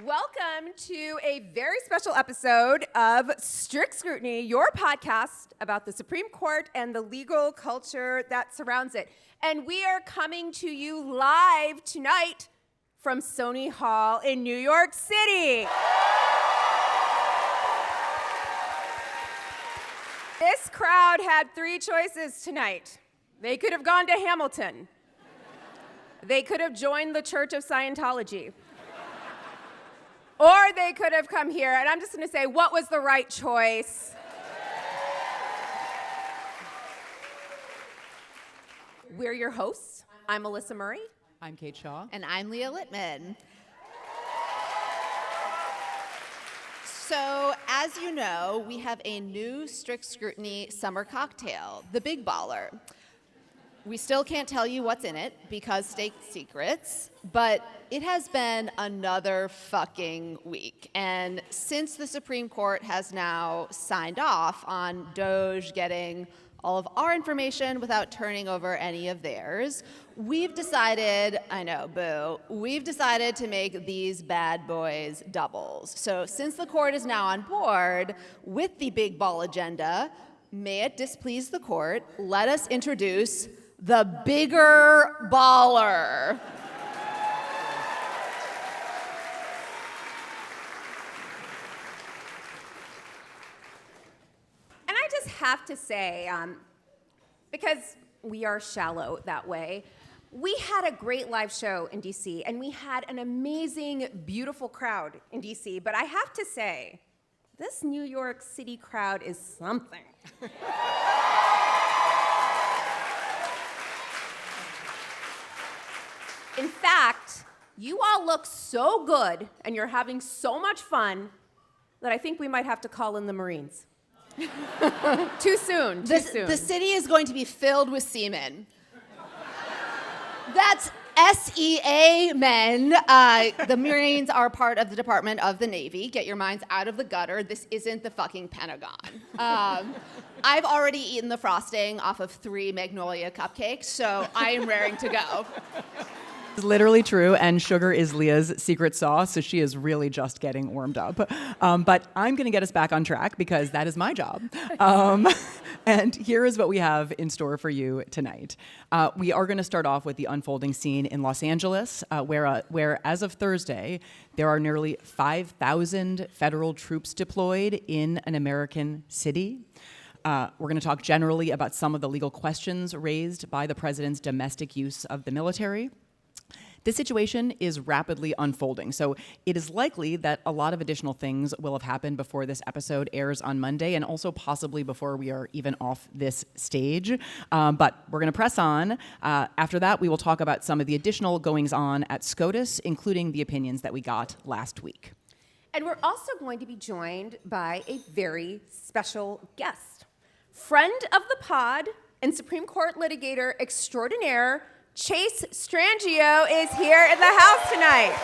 Welcome to a very special episode of Strict Scrutiny, your podcast about the Supreme Court and the legal culture that surrounds it. And we are coming to you live tonight from Sony Hall in New York City. This crowd had three choices tonight. They could have gone to Hamilton. They could have joined the Church of Scientology. Or they could have come here, and I'm just going to say, what was the right choice? We're your hosts. I'm Melissa Murray. I'm Kate Shaw. And I'm Leah Littman. So, as you know, we have a new Strict Scrutiny summer cocktail, the Big Baller. We still can't tell you what's in it because state secrets, but it has been another fucking week. And since the Supreme Court has now signed off on DOJ getting all of our information without turning over any of theirs, we've decided, I know, boo, we've decided to make these bad boys doubles. So since the court is now on board with the big ball agenda, may it displease the court, let us introduce the bigger baller. And I just have to say, because we are shallow that way, we had a great live show in DC, and we had an amazing, beautiful crowd in DC, but I have to say, this New York City crowd is something. In fact, you all look so good and you're having so much fun that I think we might have to call in the Marines. Too soon. The city is going to be filled with seamen. That's SEA men. The Marines are part of the Department of the Navy. Get your minds out of the gutter. This isn't the fucking Pentagon. I've already eaten the frosting off of 3 Magnolia cupcakes, so I am raring to go. It's literally true, and sugar is Leah's secret sauce, so she is really just getting warmed up. But I'm going to get us back on track because that is my job. And here is what we have in store for you tonight. We are going to start off with the unfolding scene in Los Angeles, where as of Thursday, there are nearly 5,000 federal troops deployed in an American city. We're going to talk generally about some of the legal questions raised by the president's domestic use of the military. This situation is rapidly unfolding, so it is likely that a lot of additional things will have happened before this episode airs on Monday, and also possibly before we are even off this stage. But we're going to press on. After that, we will talk about some of the additional goings-on at SCOTUS, including the opinions that we got last week. And we're also going to be joined by a very special guest. Friend of the pod and Supreme Court litigator extraordinaire, Chase Strangio is here in the house tonight.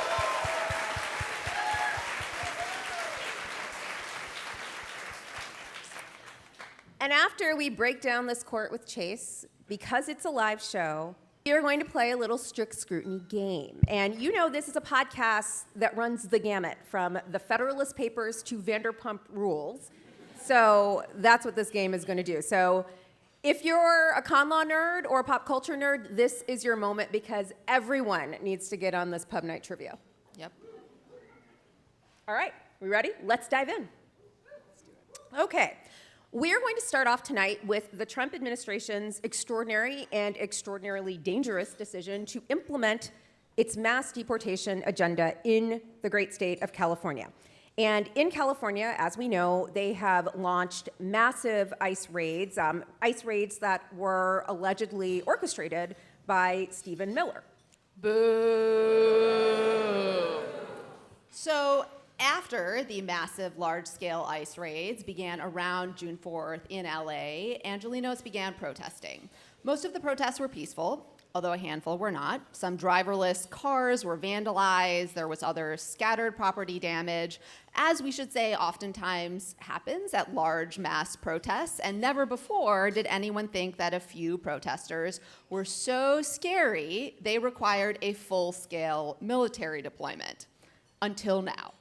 And after we break down this court with Chase, because it's a live show, we are going to play a little Strict Scrutiny game. And you know this is a podcast that runs the gamut from the Federalist Papers to Vanderpump Rules. So that's what this game is going to do. So if you're a con law nerd or a pop culture nerd, this is your moment because everyone needs to get on this pub night trivia. Yep. All right, we ready? Let's dive in. Let's do it. Okay. We're going to start off tonight with the Trump administration's extraordinary and extraordinarily dangerous decision to implement its mass deportation agenda in the great state of California. And in California, as we know, they have launched massive ICE raids that were allegedly orchestrated by Stephen Miller. Boo! So after the massive large-scale ICE raids began around June 4th in LA, Angelenos began protesting. Most of the protests were peaceful, although a handful were not. Some driverless cars were vandalized. There was other scattered property damage, as we should say oftentimes happens at large mass protests. And never before did anyone think that a few protesters were so scary they required a full-scale military deployment. until now,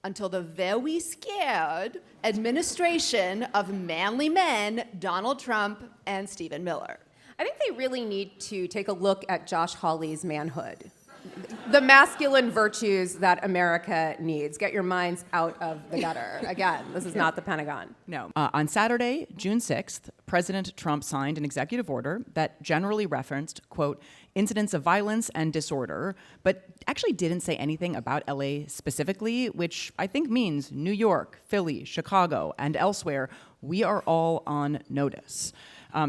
until the very scared administration of manly men, Donald Trump and Stephen Miller. I think they really need to take a look at Josh Hawley's manhood. The masculine virtues that America needs. Get your minds out of the gutter. Again, this is not the Pentagon. No. On Saturday, June 6th, President Trump signed an executive order that generally referenced, quote, incidents of violence and disorder, but actually didn't say anything about LA specifically, which I think means New York, Philly, Chicago, and elsewhere, we are all on notice.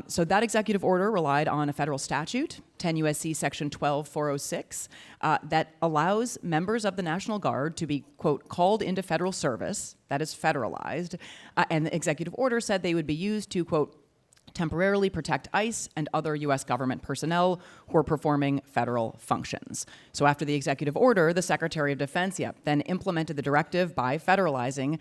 So that executive order relied on a federal statute, 10 U.S.C. Section 12406, that allows members of the National Guard to be, quote, called into federal service, that is federalized, and the executive order said they would be used to, quote, temporarily protect ICE and other U.S. government personnel who are performing federal functions. So after the executive order, the Secretary of Defense, then implemented the directive by federalizing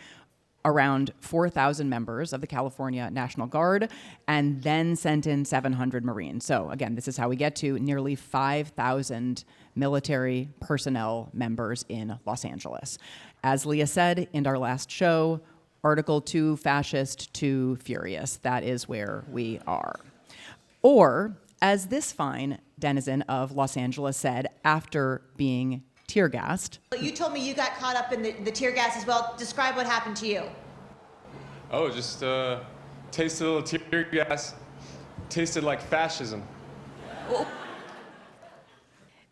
around 4,000 members of the California National Guard, and then sent in 700 Marines. So again, this is how we get to nearly 5,000 military personnel members in Los Angeles. As Leah said in our last show, Article 2 fascist, 2 furious. That is where we are. Or, as this fine denizen of Los Angeles said after being tear gassed. You told me you got caught up in the tear gas as well. Describe what happened to you. Oh, just tasted a little tear gas. Tasted like fascism.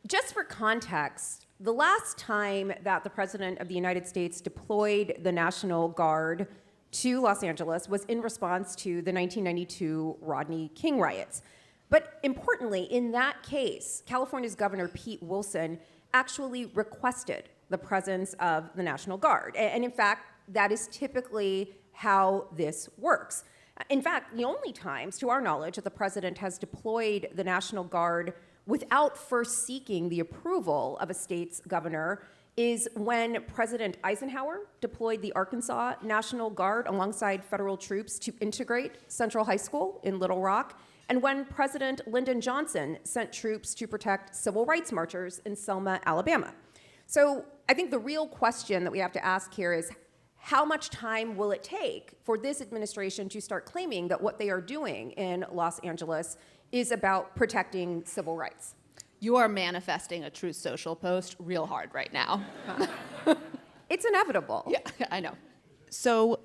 Just for context, the last time that the President of the United States deployed the National Guard to Los Angeles was in response to the 1992 Rodney King riots. But importantly, in that case, California's Governor Pete Wilson actually requested the presence of the National Guard. And in fact, that is typically how this works. In fact, the only times, to our knowledge, that the president has deployed the National Guard without first seeking the approval of a state's governor is when President Eisenhower deployed the Arkansas National Guard alongside federal troops to integrate Central High School in Little Rock, and when President Lyndon Johnson sent troops to protect civil rights marchers in Selma, Alabama. So I think the real question that we have to ask here is, how much time will it take for this administration to start claiming that what they are doing in Los Angeles is about protecting civil rights? You are manifesting a Truth Social post real hard right now. It's inevitable. Yeah, I know. So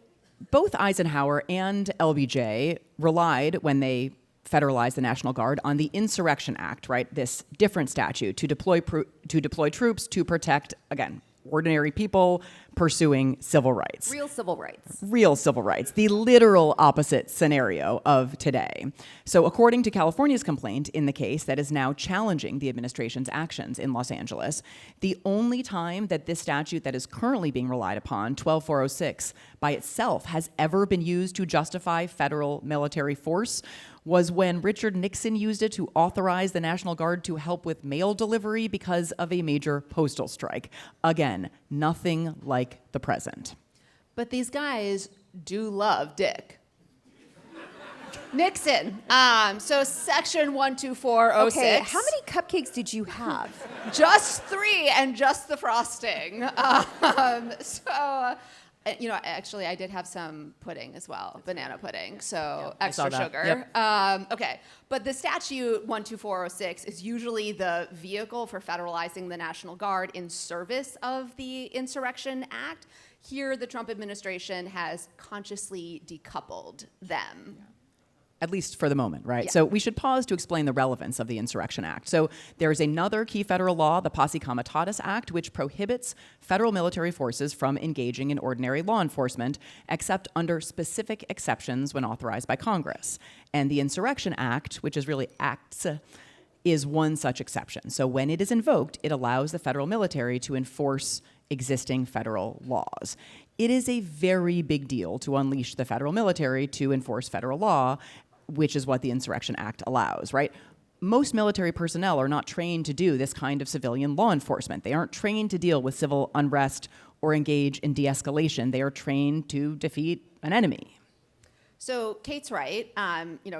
both Eisenhower and LBJ relied, when they federalized the National Guard, on the Insurrection Act, right? This different statute to deploy troops to protect, again, ordinary people pursuing civil rights. Real civil rights. Real civil rights, the literal opposite scenario of today. So according to California's complaint in the case that is now challenging the administration's actions in Los Angeles, the only time that this statute that is currently being relied upon, 12406, by itself has ever been used to justify federal military force was when Richard Nixon used it to authorize the National Guard to help with mail delivery because of a major postal strike. Again, nothing like the present. But these guys do love dick. Nixon. So Section 12406. Okay, how many cupcakes did you have? Just 3, and just the frosting. Actually, I did have some pudding as well, banana pudding, so extra sugar. Yep. Okay, but the statute 12406 is usually the vehicle for federalizing the National Guard in service of the Insurrection Act. Here, the Trump administration has consciously decoupled them. At least for the moment, right? Yeah. So we should pause to explain the relevance of the Insurrection Act. So there's another key federal law, the Posse Comitatus Act, which prohibits federal military forces from engaging in ordinary law enforcement, except under specific exceptions when authorized by Congress. And the Insurrection Act, which is really acts, is one such exception. So when it is invoked, it allows the federal military to enforce existing federal laws. It is a very big deal to unleash the federal military to enforce federal law, which is what the Insurrection Act allows, right? Most military personnel are not trained to do this kind of civilian law enforcement. They aren't trained to deal with civil unrest or engage in de-escalation. They are trained to defeat an enemy. So Kate's right.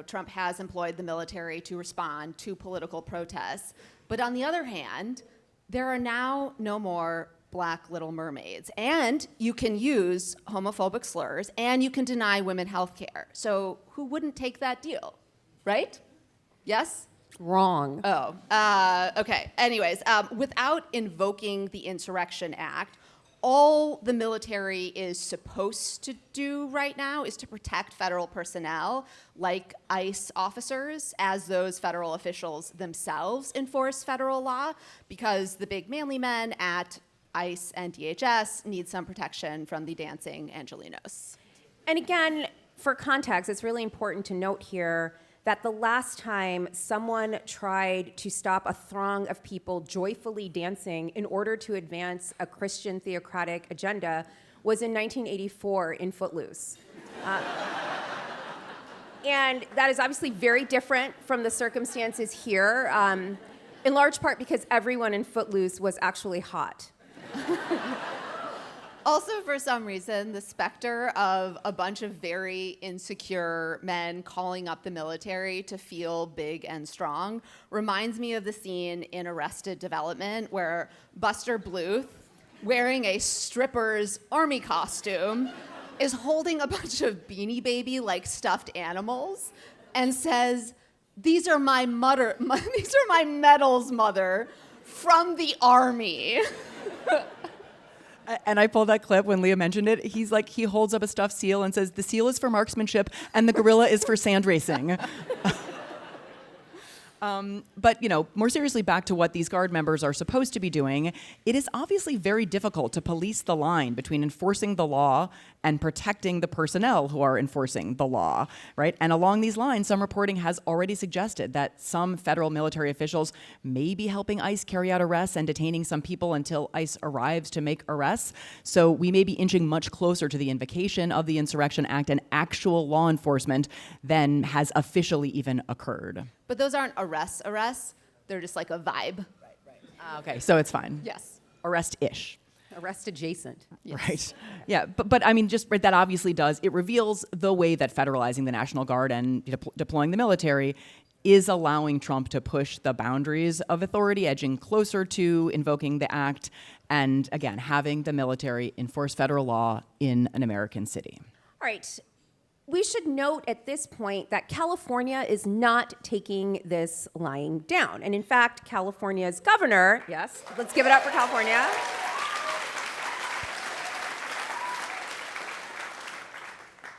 Trump has employed the military to respond to political protests. But on the other hand, there are now no more Black Little Mermaids. And you can use homophobic slurs, and you can deny women health care. So who wouldn't take that deal, right? Yes? Wrong. Oh, okay. Anyways, without invoking the Insurrection Act, all the military is supposed to do right now is to protect federal personnel like ICE officers as those federal officials themselves enforce federal law, because the big manly men at ICE and DHS need some protection from the dancing Angelinos. And again, for context, it's really important to note here that the last time someone tried to stop a throng of people joyfully dancing in order to advance a Christian theocratic agenda was in 1984 in Footloose. And that is obviously very different from the circumstances here, in large part because everyone in Footloose was actually hot. Also, for some reason, the specter of a bunch of very insecure men calling up the military to feel big and strong reminds me of the scene in Arrested Development where Buster Bluth, wearing a stripper's army costume, is holding a bunch of Beanie Baby-like stuffed animals and says, "These are my medals, mother, from the army." And I pulled that clip when Leah mentioned it. He's like, he holds up a stuffed seal and says, the seal is for marksmanship and the gorilla is for sand racing. But, more seriously, back to what these Guard members are supposed to be doing, it is obviously very difficult to police the line between enforcing the law and protecting the personnel who are enforcing the law, right? And along these lines, some reporting has already suggested that some federal military officials may be helping ICE carry out arrests and detaining some people until ICE arrives to make arrests. So we may be inching much closer to the invocation of the Insurrection Act and actual law enforcement than has officially even occurred. But those aren't arrests. They're just like a vibe. Okay, so it's fine. Yes. Arrest-ish. Arrest adjacent. Yes. Right. Yeah, but I mean, just that obviously does. It reveals the way that federalizing the National Guard and deploying the military is allowing Trump to push the boundaries of authority, edging closer to invoking the act, and again, having the military enforce federal law in an American city. All right. We should note at this point that California is not taking this lying down. And in fact, California's governor, yes, let's give it up for California.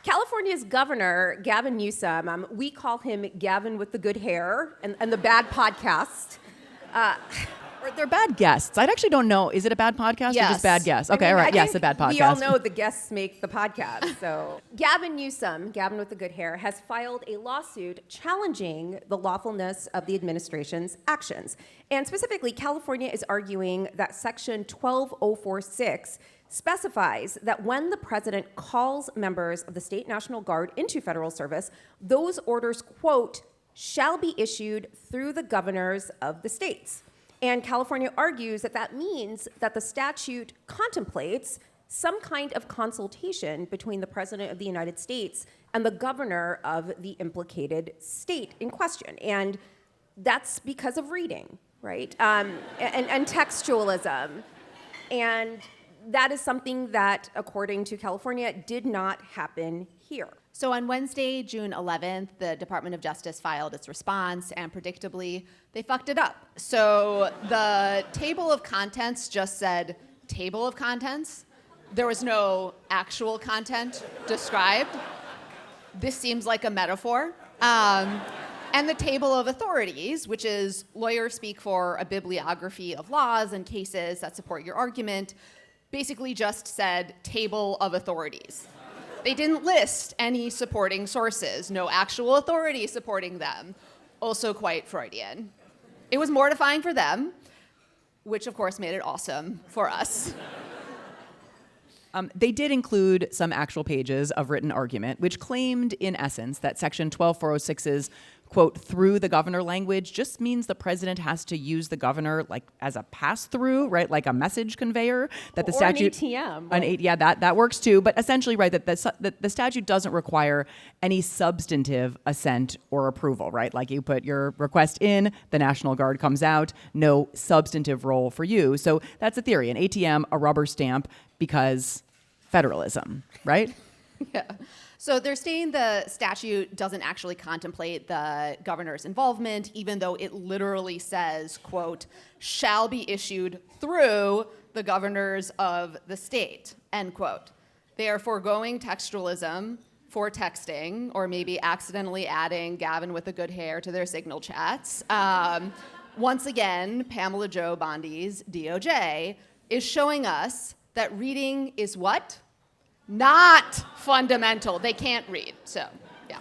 California's governor, Gavin Newsom, we call him Gavin with the good hair and the bad podcast. Or they're bad guests. I actually don't know. Is it a bad podcast or just bad guests? Okay, all right. Yes, a bad podcast. We all know the guests make the podcast. So Gavin Newsom, Gavin with the good hair, has filed a lawsuit challenging the lawfulness of the administration's actions. And specifically, California is arguing that Section 12046 specifies that when the president calls members of the state National Guard into federal service, those orders, quote, shall be issued through the governors of the states. And California argues that that means that the statute contemplates some kind of consultation between the President of the United States and the governor of the implicated state in question. And that's because of reading, right? And textualism. And that is something that, according to California, did not happen here. So on Wednesday, June 11th, the Department of Justice filed its response, and predictably, they fucked it up. So the table of contents just said table of contents. There was no actual content described. This seems like a metaphor. And the table of authorities, which is lawyers speak for a bibliography of laws and cases that support your argument, basically just said table of authorities. They didn't list any supporting sources, no actual authority supporting them. Also quite Freudian. It was mortifying for them, which of course made it awesome for us. They did include some actual pages of written argument, which claimed, in essence, that Section 12406's quote, through the governor language just means the president has to use the governor like as a pass-through, right, like a message conveyor that the Or statute. an ATM. Yeah, that works too. But essentially, right, that the statute doesn't require any substantive assent or approval, right? Like you put your request in, the National Guard comes out, no substantive role for you. So that's a theory, an ATM, a rubber stamp, because federalism, right? Yeah. So they're saying the statute doesn't actually contemplate the governor's involvement, even though it literally says, quote, shall be issued through the governors of the state, end quote. They are foregoing textualism for texting, or maybe accidentally adding Gavin with the good hair to their Signal chats. Once again, Pamela Jo Bondi's DOJ is showing us that reading is what? Not fundamental. They can't read. So, yeah.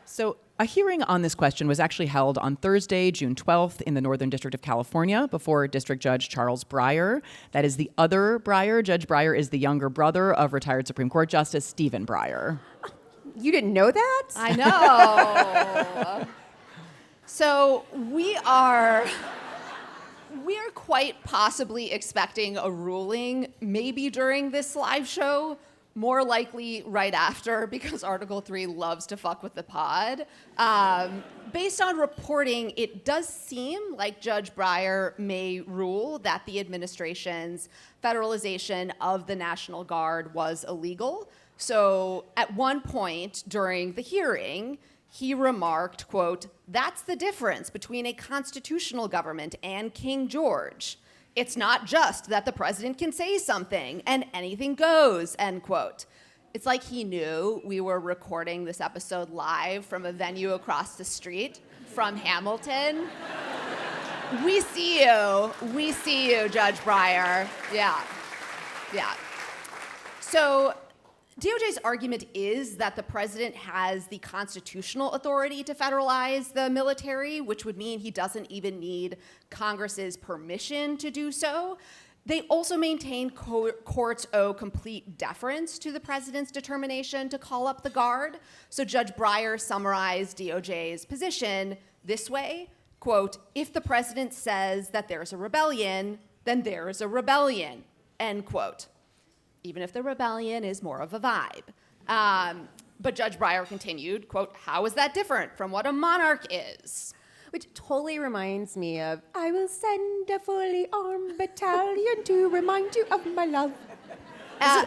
So a hearing on this question was actually held on Thursday, June 12th in the Northern District of California before District Judge Charles Breyer. That is the other Breyer. Judge Breyer is the younger brother of retired Supreme Court Justice Stephen Breyer. You didn't know that? I know. So we are quite possibly expecting a ruling maybe during this live show, more likely right after, because Article 3 loves to fuck with the pod. Based on reporting, it does seem like Judge Breyer may rule that the administration's federalization of the National Guard was illegal. So at one point during the hearing, he remarked, quote, that's the difference between a constitutional government and King George. It's not just that the president can say something and anything goes, end quote. It's like he knew we were recording this episode live from a venue across the street from Hamilton. We see you, Judge Breyer. Yeah. So DOJ's argument is that the president has the constitutional authority to federalize the military, which would mean he doesn't even need Congress's permission to do so. They also maintain courts owe complete deference to the president's determination to call up the Guard. So Judge Breyer summarized DOJ's position this way, quote, if the president says that there's a rebellion, then there is a rebellion, end quote. Even if the rebellion is more of a vibe. But Judge Breyer continued, quote, how is that different from what a monarch is? Which totally reminds me of, I will send a fully armed battalion to remind you of my love.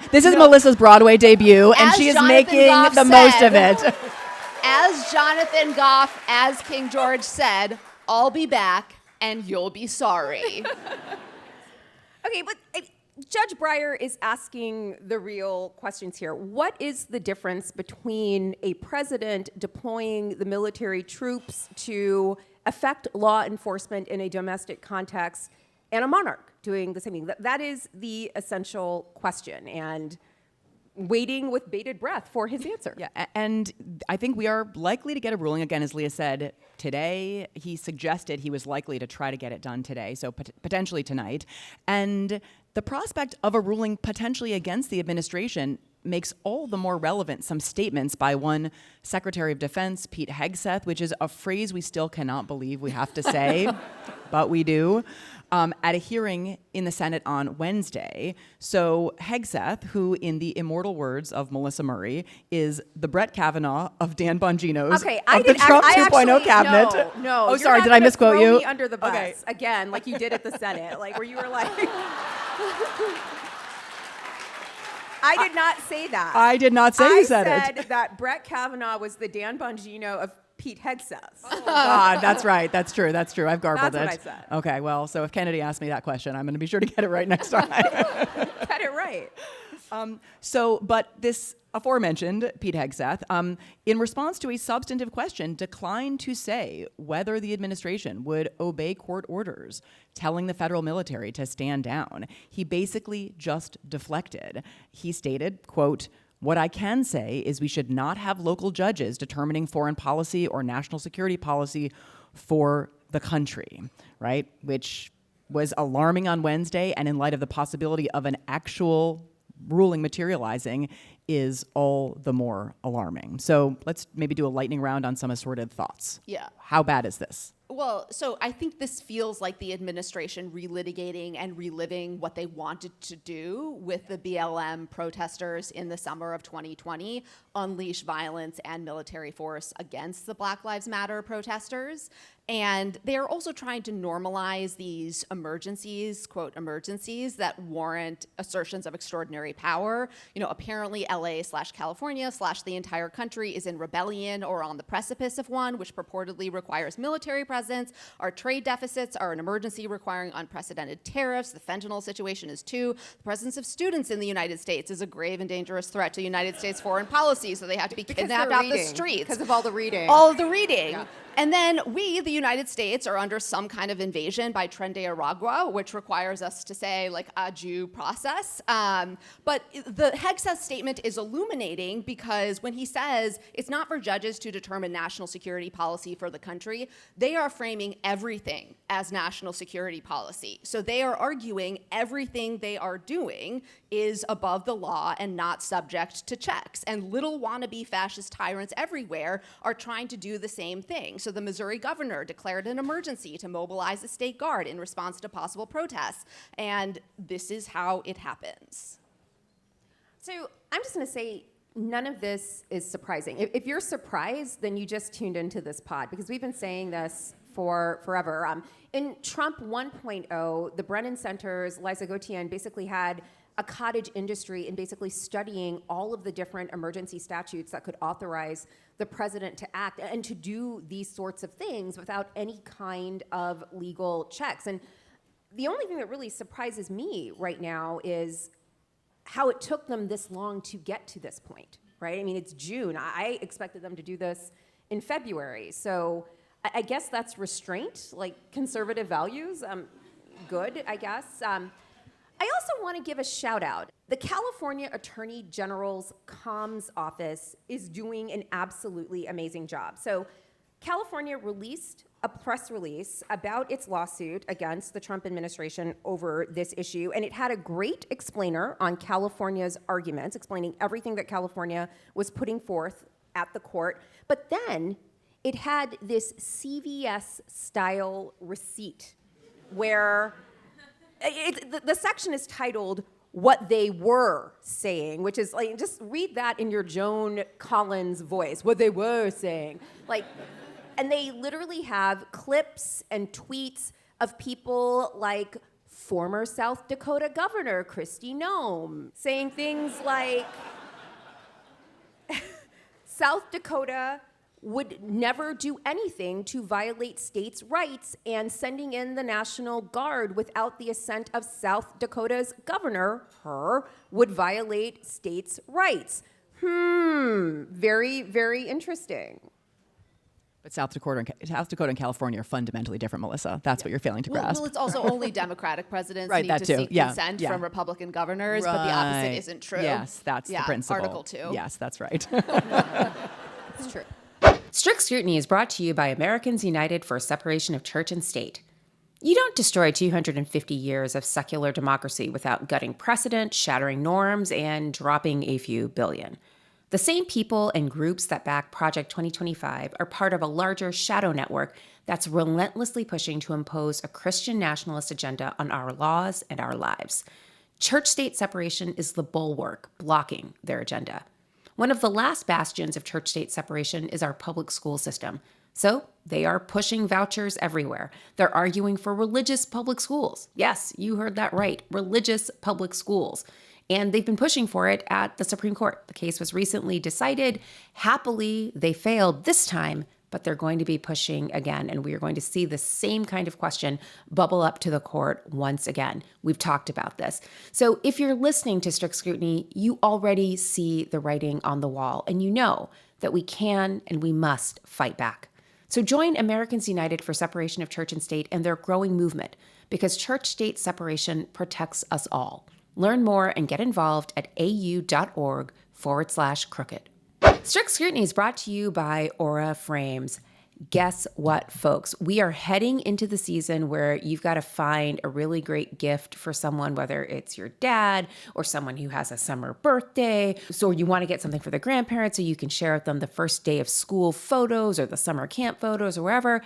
This is Melissa's Broadway debut, and she is Jonathan making Goff the most said, of it. As Jonathan Goff, as King George said, I'll be back and you'll be sorry. Okay, but Judge Breyer is asking the real questions here. What is the difference between a president deploying the military troops to affect law enforcement in a domestic context and a monarch doing the same thing? That is the essential question, and waiting with bated breath for his answer. Yeah, and I think we are likely to get a ruling, again, as Leah said, today. He suggested he was likely to try to get it done today, so potentially tonight. And the prospect of a ruling potentially against the administration makes all the more relevant some statements by one Secretary of Defense, Pete Hegseth, which is a phrase we still cannot believe we have to say, but we do, at a hearing in the Senate on Wednesday. So Hegseth, who in the immortal words of Melissa Murray, is the Brett Kavanaugh of Dan Bongino's of the Trump 2.0 cabinet. No, oh, sorry, did I misquote you? Me under the bus Okay. again, like you did at the Senate, like where you were like. I did not say that. I did not say you said it. I said that Brett Kavanaugh was the Dan Bongino of Pete Hegseth. Oh, God, that's right. That's true. I've garbled That's it. what I said. Okay, well, so if Kennedy asked me that question, I'm going to be sure to get it right next time. Get it right. But this aforementioned Pete Hegseth, in response to a substantive question, declined to say whether the administration would obey court orders telling the federal military to stand down. He basically just deflected. He stated, quote, what I can say is we should not have local judges determining foreign policy or national security policy for the country, right? Which was alarming on Wednesday, and in light of the possibility of an actual ruling materializing is all the more alarming. So let's maybe do a lightning round on some assorted thoughts. Yeah. How bad is this? Well, so I think this feels like the administration relitigating and reliving what they wanted to do with the BLM protesters in the summer of 2020, unleash violence and military force against the Black Lives Matter protesters. And they're also trying to normalize these emergencies, quote, emergencies that warrant assertions of extraordinary power. You know, apparently LA/California/ the entire country is in rebellion or on the precipice of one, which purportedly requires military presence. Our trade deficits are an emergency requiring unprecedented tariffs. The fentanyl situation is too. The presence of students in the United States is a grave and dangerous threat to United States foreign policy, so they have to be kidnapped off the streets. Because of all the reading. All of the reading. Yeah. And then we, the United States, are under some kind of invasion by Aragua, which requires us to say, like, a due process. But the Hegseth's statement is illuminating because when he says it's not for judges to determine national security policy for the country, they are framing everything as national security policy. So they are arguing everything they are doing is above the law and not subject to checks. And little wannabe fascist tyrants everywhere are trying to do the same thing. So the Missouri governor declared an emergency to mobilize the state guard in response to possible protests. And this is how it happens. So I'm just going to say none of this is surprising. If you're surprised, then you just tuned into this pod, because we've been saying this for forever. In Trump 1.0, the Brennan Center's Liza Gautier basically had a cottage industry in basically studying all of the different emergency statutes that could authorize the president to act and to do these sorts of things without any kind of legal checks. And the only thing that really surprises me right now is how it took them this long to get to this point, right? I mean, it's June. I expected them to do this in February. So I guess that's restraint, like conservative values. Good, I guess. I also want to give a shout out. The California Attorney General's comms office is doing an absolutely amazing job. So California released a press release about its lawsuit against the Trump administration over this issue, and it had a great explainer on California's arguments, explaining everything that California was putting forth at the court. But then it had this CVS-style receipt where the section is titled "What They Were Saying," which is like, just read that in your Joan Collins voice. What they were saying, like, and they literally have clips and tweets of people like former South Dakota Governor Kristi Noem saying things like, South Dakota would never do anything to violate states' rights, and sending in the National Guard without the assent of South Dakota's governor, would violate states' rights. Very, very interesting. But South Dakota and California are fundamentally different, Melissa. That's what you're failing to grasp. Well, it's also only Democratic presidents Right, need that to too. seek Yeah, consent yeah. from Republican governors, but the opposite isn't true. Yes, that's the principle. Article 2. Yes, that's right. It's true. Strict Scrutiny is brought to you by Americans United for Separation of Church and State. You don't destroy 250 years of secular democracy without gutting precedent, shattering norms, and dropping a few billion. The same people and groups that back Project 2025 are part of a larger shadow network that's relentlessly pushing to impose a Christian nationalist agenda on our laws and our lives. Church-state separation is the bulwark blocking their agenda. One of the last bastions of church-state separation is our public school system. So they are pushing vouchers everywhere. They're arguing for religious public schools. Yes, you heard that right, religious public schools. And they've been pushing for it at the Supreme Court. The case was recently decided. Happily, they failed this time, but they're going to be pushing again. And we are going to see the same kind of question bubble up to the court once again. We've talked about this. So if you're listening to Strict Scrutiny, you already see the writing on the wall, and you know that we can and we must fight back. So join Americans United for Separation of Church and State and their growing movement, because church-state separation protects us all. Learn more and get involved at au.org/crooked. Strict Scrutiny is brought to you by Aura Frames. Guess what, folks? We are heading into the season where you've got to find a really great gift for someone, whether it's your dad or someone who has a summer birthday. So you want to get something for the grandparents so you can share with them the first day of school photos or the summer camp photos or wherever.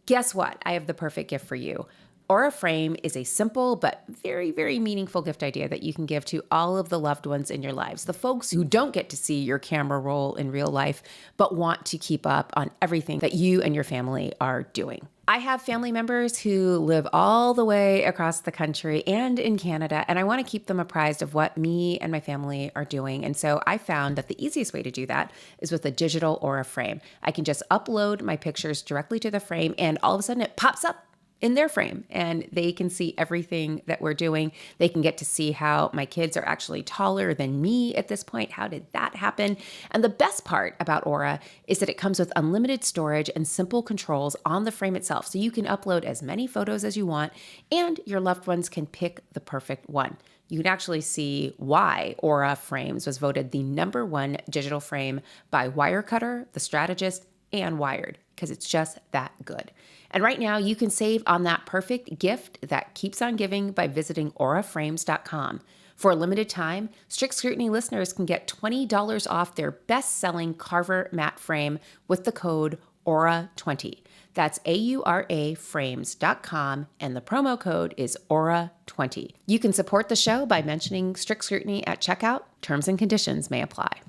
Guess what? I have the perfect gift for you. Aura Frame is a simple but very, very meaningful gift idea that you can give to all of the loved ones in your lives, the folks who don't get to see your camera roll in real life, but want to keep up on everything that you and your family are doing. I have family members who live all the way across the country and in Canada, and I want to keep them apprised of what me and my family are doing. And so I found that the easiest way to do that is with a digital Aura Frame. I can just upload my pictures directly to the frame, and all of a sudden it pops up in their frame and they can see everything that we're doing. They can get to see how my kids are actually taller than me at this point. How did that happen? And the best part about Aura is that it comes with unlimited storage and simple controls on the frame itself. So you can upload as many photos as you want and your loved ones can pick the perfect one. You can actually see why Aura Frames was voted the #1 digital frame by Wirecutter, The Strategist, and Wired, because it's just that good. And right now, you can save on that perfect gift that keeps on giving by visiting auraframes.com. For a limited time, Strict Scrutiny listeners can get $20 off their best-selling Carver matte frame with the code AURA20. That's AURA frames.com, and the promo code is AURA20. You can support the show by mentioning Strict Scrutiny at checkout. Terms and conditions may apply.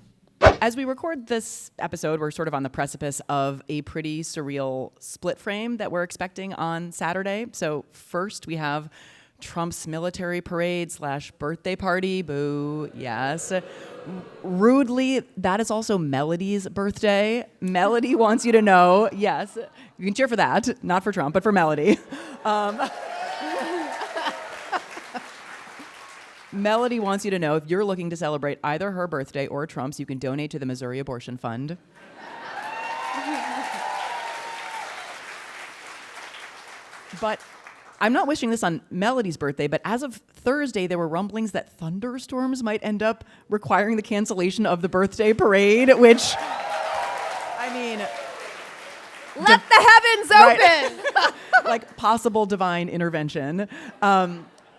As we record this episode, we're sort of on the precipice of a pretty surreal split frame that we're expecting on Saturday. So first we have Trump's military parade / birthday party. Boo, yes. Rudely, that is also Melody's birthday. Melody wants you to know, yes, you can cheer for that, not for Trump, but for Melody. Melody wants you to know if you're looking to celebrate either her birthday or Trump's, you can donate to the Missouri Abortion Fund. But I'm not wishing this on Melody's birthday, but as of Thursday, there were rumblings that thunderstorms might end up requiring the cancellation of the birthday parade, which, I mean... Let the heavens open! Right. Like possible divine intervention.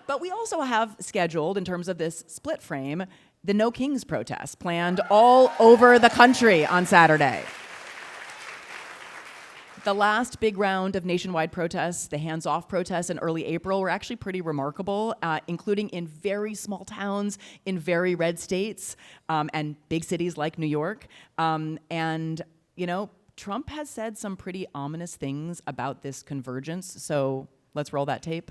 But we also have scheduled, in terms of this split frame, the No Kings protest planned all over the country on Saturday. The last big round of nationwide protests, the hands-off protests in early April, were actually pretty remarkable, including in very small towns in very red states and big cities like New York. And, you know, Trump has said some pretty ominous things about this convergence, so let's roll that tape.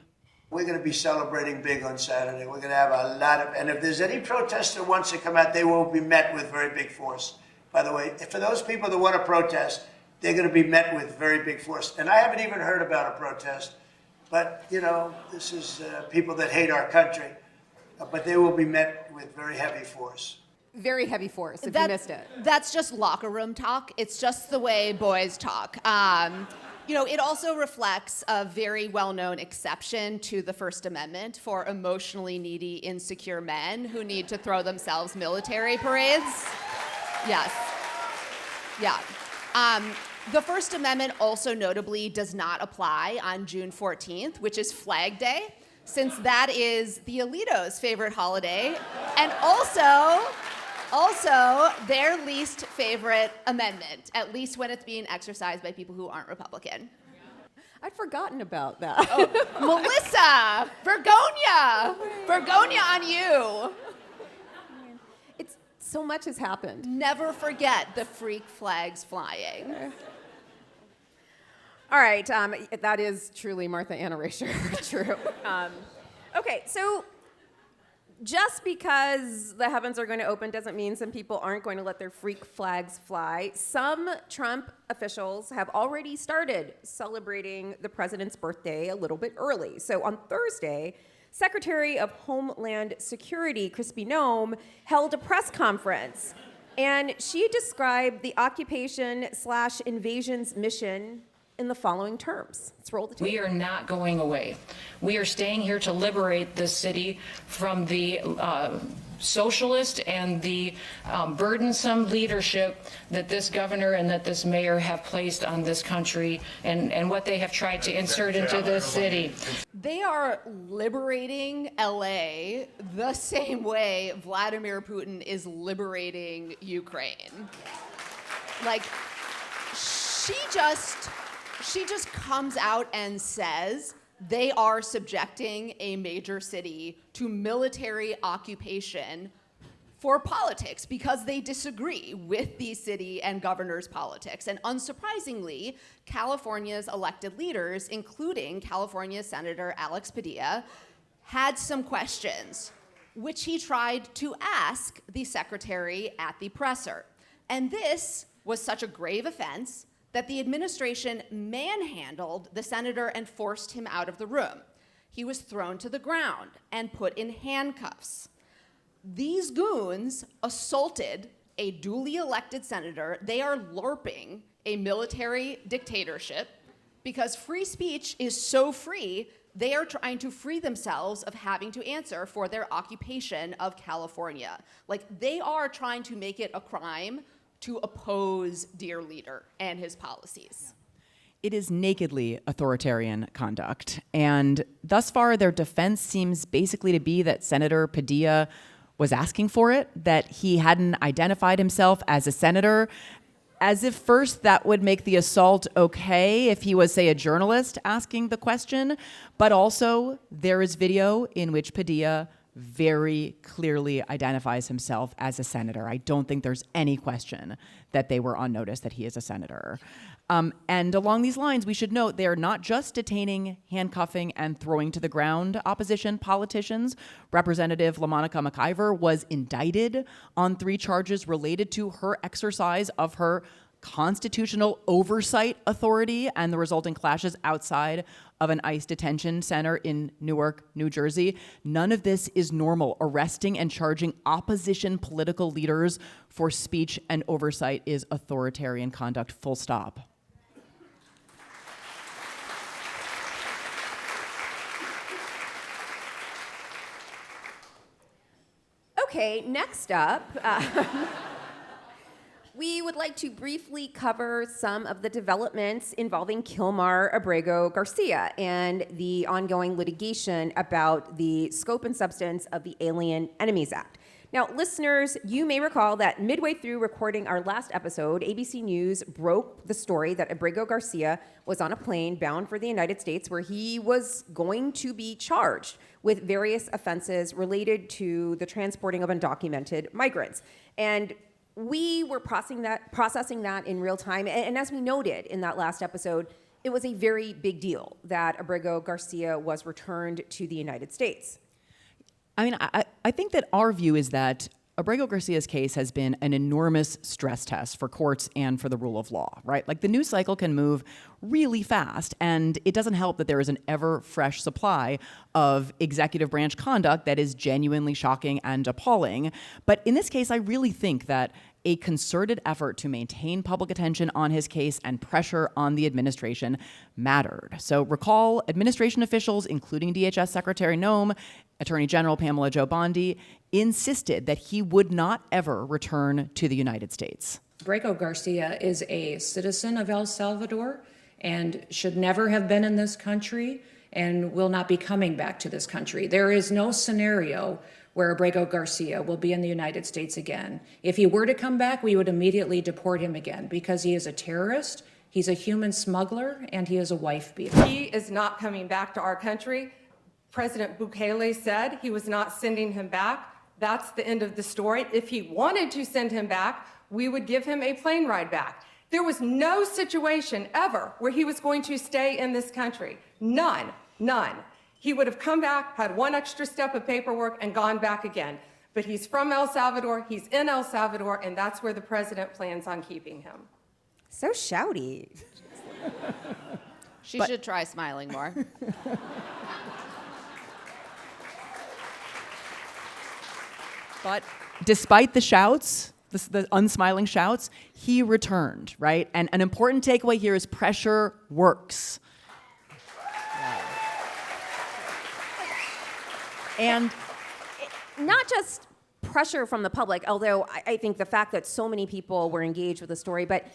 We're going to be celebrating big on Saturday. We're going to have a lot of, and if there's any protester wants to come out, they will be met with very big force. By the way, for those people that want to protest, they're going to be met with very big force. And I haven't even heard about a protest, but, you know, this is people that hate our country. But they will be met with very heavy force. Very heavy force, if you missed it. That's just locker room talk. It's just the way boys talk. You know, it also reflects a very well-known exception to the First Amendment for emotionally needy, insecure men who need to throw themselves military parades. Yes. Yeah. The First Amendment also notably does not apply on June 14th, which is Flag Day, since that is the Alito's favorite holiday, and also their least favorite amendment, at least when it's being exercised by people who aren't Republican. I'd forgotten about that. Oh, Melissa, Vergonia on you. It's so much has happened. Never forget the freak flags flying. All right, that is truly Martha Ann Erasure, true. Okay, so just because the heavens are going to open doesn't mean some people aren't going to let their freak flags fly. Some Trump officials have already started celebrating the president's birthday a little bit early. So on Thursday, Secretary of Homeland Security Krispy Noem held a press conference, and she described the occupation/invasion's mission in the following terms. Let's roll the tape. We are not going away. We are staying here to liberate this city from the socialist and the burdensome leadership that this governor and that this mayor have placed on this country and what they have tried to insert into this city. They are liberating LA the same way Vladimir Putin is liberating Ukraine. Like, she just comes out and says they are subjecting a major city to military occupation for politics because they disagree with the city and governor's politics. And unsurprisingly, California's elected leaders, including California Senator Alex Padilla, had some questions, which he tried to ask the secretary at the presser. And this was such a grave offense that the administration manhandled the senator and forced him out of the room. He was thrown to the ground and put in handcuffs. These goons assaulted a duly elected senator. They are LARPing a military dictatorship because free speech is so free, they are trying to free themselves of having to answer for their occupation of California. Like, they are trying to make it a crime to oppose dear leader and his policies. It is nakedly authoritarian conduct. And thus far, their defense seems basically to be that Senator Padilla was asking for it, that he hadn't identified himself as a senator, as if first that would make the assault okay if he was, say, a journalist asking the question. But also, there is video in which Padilla very clearly identifies himself as a senator. I don't think there's any question that they were on notice that he is a senator. And along these lines, we should note they're not just detaining, handcuffing, and throwing to the ground opposition politicians. Representative LaMonica McIver was indicted on 3 charges related to her exercise of her constitutional oversight authority and the resulting clashes outside of an ICE detention center in Newark, New Jersey. None of this is normal. Arresting and charging opposition political leaders for speech and oversight is authoritarian conduct, full stop. Okay, next up, we would like to briefly cover some of the developments involving Kilmar Abrego Garcia and the ongoing litigation about the scope and substance of the Alien Enemies Act. Now, listeners, you may recall that midway through recording our last episode, ABC News broke the story that Abrego Garcia was on a plane bound for the United States where he was going to be charged with various offenses related to the transporting of undocumented migrants. And we were processing that in real time. And as we noted in that last episode, it was a very big deal that Abrego Garcia was returned to the United States. I mean, I think that our view is that Abrego Garcia's case has been an enormous stress test for courts and for the rule of law, right? Like, the news cycle can move really fast, and it doesn't help that there is an ever-fresh supply of executive branch conduct that is genuinely shocking and appalling. But in this case, I really think that a concerted effort to maintain public attention on his case and pressure on the administration mattered. So recall, administration officials, including DHS Secretary Noem, Attorney General Pamela Jo Bondi, insisted that he would not ever return to the United States. Abrego Garcia is a citizen of El Salvador and should never have been in this country and will not be coming back to this country. There is no scenario where Abrego Garcia will be in the United States again. If he were to come back, we would immediately deport him again because he is a terrorist, he's a human smuggler, and he is a wife beater. He is not coming back to our country. President Bukele said he was not sending him back. That's the end of the story. If he wanted to send him back, we would give him a plane ride back. There was no situation ever where he was going to stay in this country. None. He would have come back, had one extra step of paperwork, and gone back again. But he's from El Salvador, he's in El Salvador, and that's where the president plans on keeping him. So shouty. She should try smiling more. But despite the shouts, the unsmiling shouts, he returned, right? And an important takeaway here is pressure works. And not just pressure from the public, although I think the fact that so many people were engaged with the story, but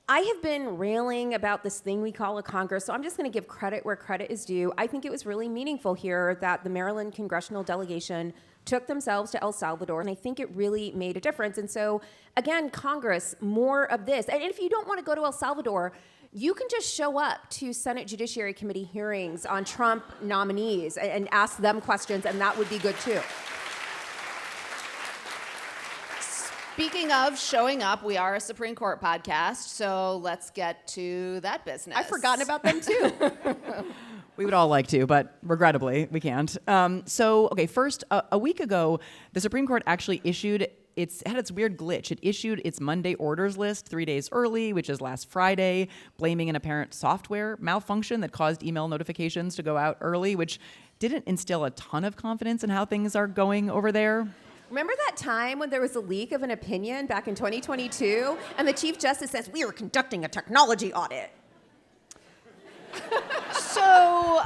I have been railing about this thing we call a Congress, so I'm just going to give credit where credit is due. I think it was really meaningful here that the Maryland congressional delegation took themselves to El Salvador, and I think it really made a difference. And so, again, Congress, more of this. And if you don't want to go to El Salvador, you can just show up to Senate Judiciary Committee hearings on Trump nominees and ask them questions, and that would be good too. Speaking of showing up, we are a Supreme Court podcast, so let's get to that business. I've forgotten about them too. we would all like to, but regrettably, we can't. Okay, first, a week ago, the Supreme Court actually had its weird glitch. It issued its Monday orders list 3 days early, which is last Friday, blaming an apparent software malfunction that caused email notifications to go out early, which didn't instill a ton of confidence in how things are going over there. Remember that time when there was a leak of an opinion back in 2022, and the Chief Justice says, we are conducting a technology audit? So,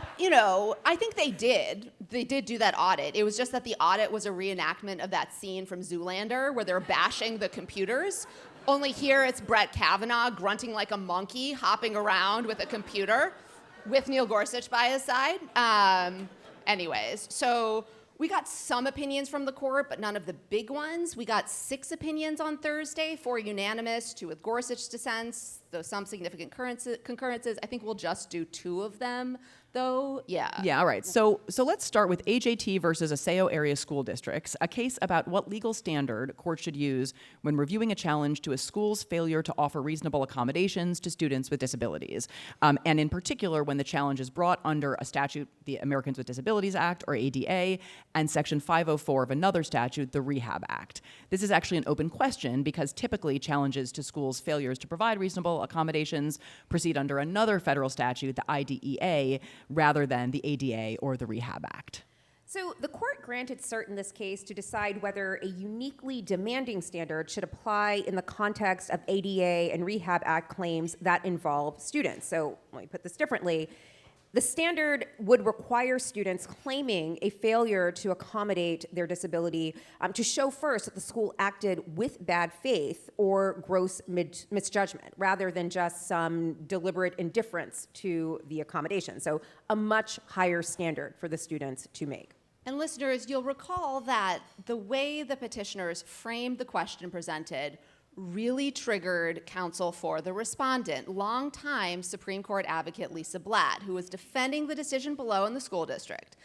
I think they did. They did do that audit. It was just that the audit was a reenactment of that scene from Zoolander where they're bashing the computers. Only here it's Brett Kavanaugh grunting like a monkey, hopping around with a computer with Neil Gorsuch by his side. Anyways, so we got some opinions from the court, but none of the big ones. We got 6 opinions on Thursday, 4 unanimous, 2 with Gorsuch dissents, though some significant concurrences. I think we'll just do 2 of them, though. Yeah, all right. So let's start with AJT versus Aseo Area School Districts, a case about what legal standard courts should use when reviewing a challenge to a school's failure to offer reasonable accommodations to students with disabilities. And in particular, when the challenge is brought under a statute, the Americans with Disabilities Act, or ADA, and Section 504 of another statute, the Rehab Act. This is actually an open question because typically challenges to schools' failures to provide reasonable accommodations proceed under another federal statute, the IDEA, rather than the ADA or the Rehab Act. So the court granted cert in this case to decide whether a uniquely demanding standard should apply in the context of ADA and Rehab Act claims that involve students. So let me put this differently. The standard would require students claiming a failure to accommodate their disability to show first that the school acted with bad faith or gross misjudgment, rather than just some deliberate indifference to the accommodation. So a much higher standard for the students to make. And listeners, you'll recall that the way the petitioners framed the question presented really triggered counsel for the respondent, longtime Supreme Court advocate Lisa Blatt, who was defending the decision below in the school district.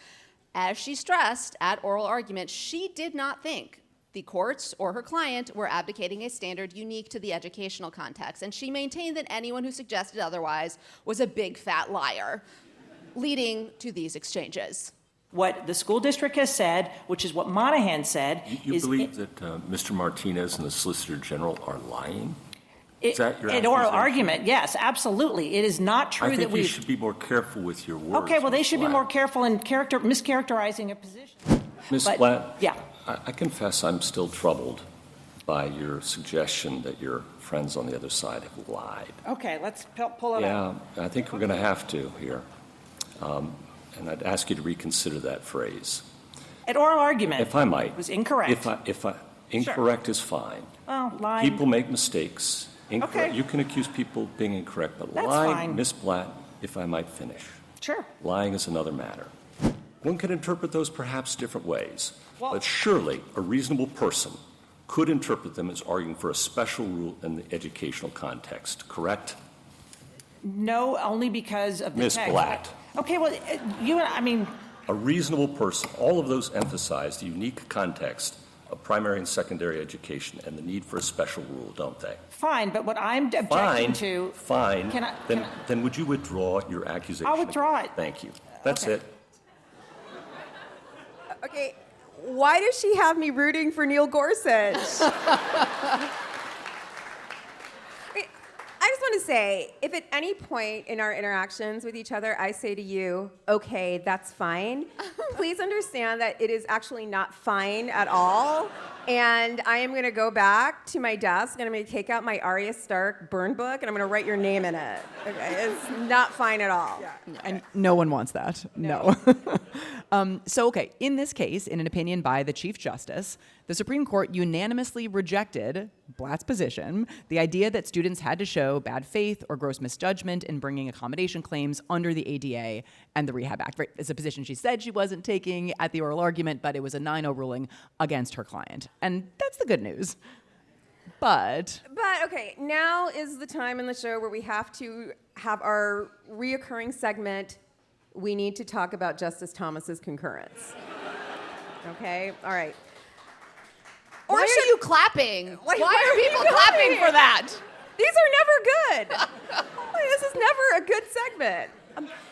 As she stressed at oral argument, she did not think the courts or her client were abdicating a standard unique to the educational context, and she maintained that anyone who suggested otherwise was a big fat liar, leading to these exchanges. What the school district has said, which is what Monahan said, You believe that Mr. Martinez and the Solicitor General are lying? Is that your an oral argument? Yes, absolutely. It is not true that we. I think you should be more careful with your words. Okay, well, they should Blatt. be more careful in mischaracterizing a position. Ms. Blatt, yeah. I confess I'm still troubled by your suggestion that your friends on the other side have lied. Okay, let's pull it out. Yeah, I think we're going to have to here. And I'd ask you to reconsider that phrase. An oral argument. If I might. Was incorrect. Incorrect is fine. Oh, lying. People make mistakes. Okay. You can accuse people of being incorrect, but That's lying, fine. Ms. Blatt, if I might finish. Sure. Lying is another matter. One can interpret those perhaps different ways, Well, but surely a reasonable person could interpret them as arguing for a special rule in the educational context, correct? No, only because of the Ms. text. Blatt. Okay, well, A reasonable person, all of those emphasize the unique context of primary and secondary education and the need for a special rule, don't they? fine, but what I'm objecting to. Fine. Can I- Then would you withdraw your accusation? I'll withdraw it. Thank you. That's Okay. it. Okay, why does she have me rooting for Neil Gorsuch? I just want to say, if at any point in our interactions with each other, I say to you, okay, that's fine, please understand that it is actually not fine at all. And I am going to go back to my desk and I'm going to take out my Arya Stark burn book and I'm going to write your name in it. Okay? It's not fine at all. Yeah. And no one wants that. No. Okay, in this case, in an opinion by the Chief Justice, the Supreme Court unanimously rejected Blatt's position, the idea that students had to show bad faith or gross misjudgment in bringing accommodation claims under the ADA and the Rehab Act. Right? It's a position she said she wasn't taking at the oral argument, but it was a 9-0 ruling against her client. And that's the good news. But okay, now is the time in the show where we have to have our reoccurring segment. We need to talk about Justice Thomas's concurrence. Okay, all right. Why are you clapping? Why are people clapping for that? These are never good. This is never a good segment.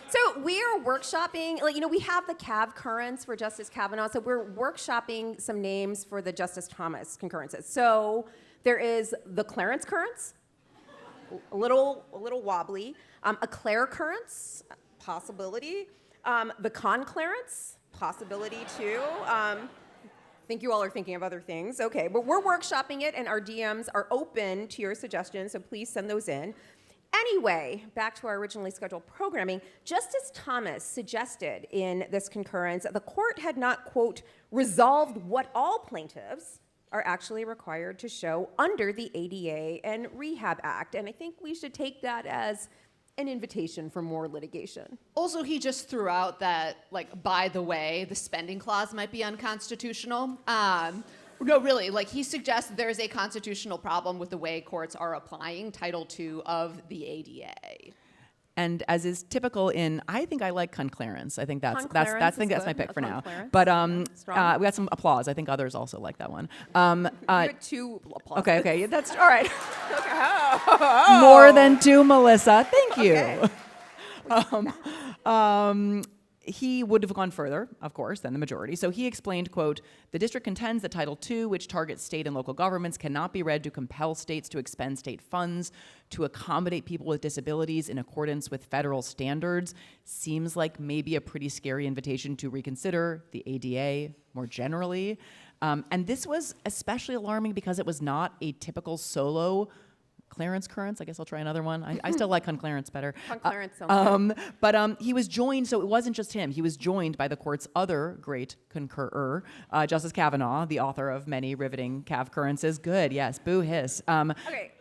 So we are workshopping, we have the Cav currents for Justice Kavanaugh, so we're workshopping some names for the Justice Thomas concurrences. So there is the Clarence currents, a little wobbly, a Claire currents, possibility, the Con Clarence, possibility too. I think you all are thinking of other things. Okay, but we're workshopping it and our DMs are open to your suggestions, so please send those in. Anyway, back to our originally scheduled programming, Justice Thomas suggested in this concurrence that the court had not, quote, resolved what all plaintiffs are actually required to show under the ADA and Rehab Act. And I think we should take that as an invitation for more litigation. Also, he just threw out that, by the way, the spending clause might be unconstitutional. No, really, he suggests there's a constitutional problem with the way courts are applying Title II of the ADA. And as is typical I think I like conclarence. I think that's my pick for now. But we got some applause. I think others also like that one. You had 2 applause. Okay, that's all right. Okay. More than 2, Melissa. Thank you. Okay. He would have gone further, of course, than the majority. So he explained, quote, the district contends that Title II, which targets state and local governments, cannot be read to compel states to expend state funds to accommodate people with disabilities in accordance with federal standards. Seems like maybe a pretty scary invitation to reconsider the ADA more generally. And this was especially alarming because it was not a typical solo Clarence currents. I guess I'll try another one. I still like conclarence better. Conclarence sounds good. But he was joined, so it wasn't just him. He was joined by the court's other great concurrer, Justice Kavanaugh, the author of many riveting Cav currences. Good, yes, boo hiss. Okay,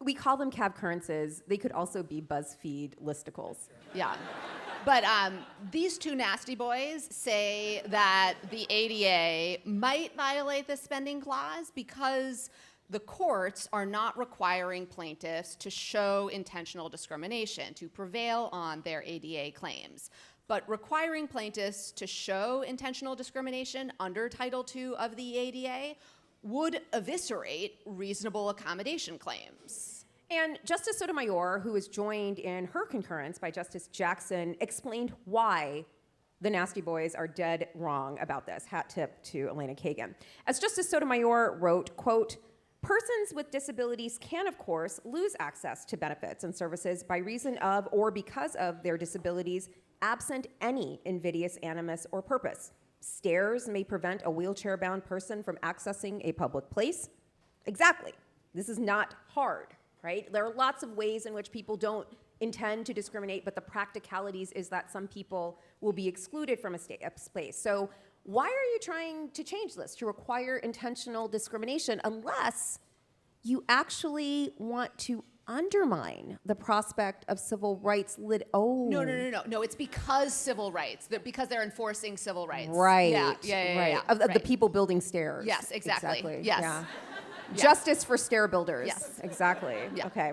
we call them Cav currences. They could also be BuzzFeed listicles. Yeah. But these 2 nasty boys say that the ADA might violate the spending clause because the courts are not requiring plaintiffs to show intentional discrimination to prevail on their ADA claims, but requiring plaintiffs to show intentional discrimination under Title II of the ADA would eviscerate reasonable accommodation claims. And Justice Sotomayor, who was joined in her concurrence by Justice Jackson, explained why the nasty boys are dead wrong about this. Hat tip to Elena Kagan. As Justice Sotomayor wrote, quote, persons with disabilities can, of course, lose access to benefits and services by reason of or because of their disabilities, absent any invidious animus or purpose. Stairs may prevent a wheelchair-bound person from accessing a public place. Exactly. This is not hard, right? There are lots of ways in which people don't intend to discriminate, but the practicalities is that some people will be excluded from a place. So why are you trying to change this to require intentional discrimination unless you actually want to undermine the prospect of civil rights No, it's because civil rights. Because they're enforcing civil rights. Right. Yeah. Of the people building stairs. Yes, exactly. Yes. Yeah. Justice for stair builders. Yes. Exactly. Yeah. Okay.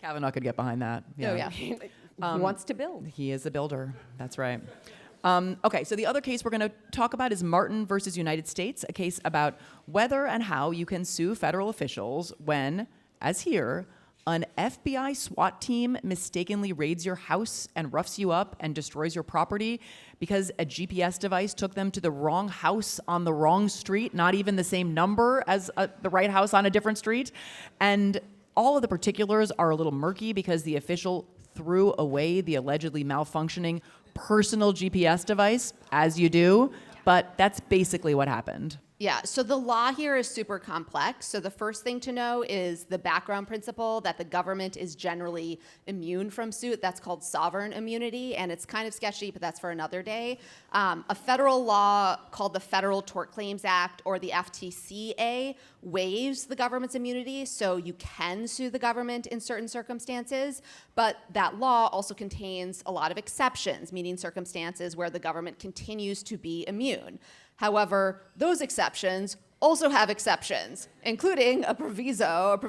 Kavanaugh could get behind that. Oh, yeah. He wants to build. He is a builder. That's right. Okay, so the other case we're going to talk about is Martin versus United States, a case about whether and how you can sue federal officials when, as here, an FBI SWAT team mistakenly raids your house and roughs you up and destroys your property because a GPS device took them to the wrong house on the wrong street, not even the same number as the right house on a different street. And all of the particulars are a little murky because the official threw away the allegedly malfunctioning personal GPS device, as you do, but that's basically what happened. Yeah, so the law here is super complex. So the first thing to know is the background principle that the government is generally immune from suit. That's called sovereign immunity, and it's kind of sketchy, but that's for another day. A federal law called the Federal Tort Claims Act, or the FTCA, waives the government's immunity, so you can sue the government in certain circumstances, but that law also contains a lot of exceptions, meaning circumstances where the government continues to be immune. However, those exceptions also have exceptions, including a proviso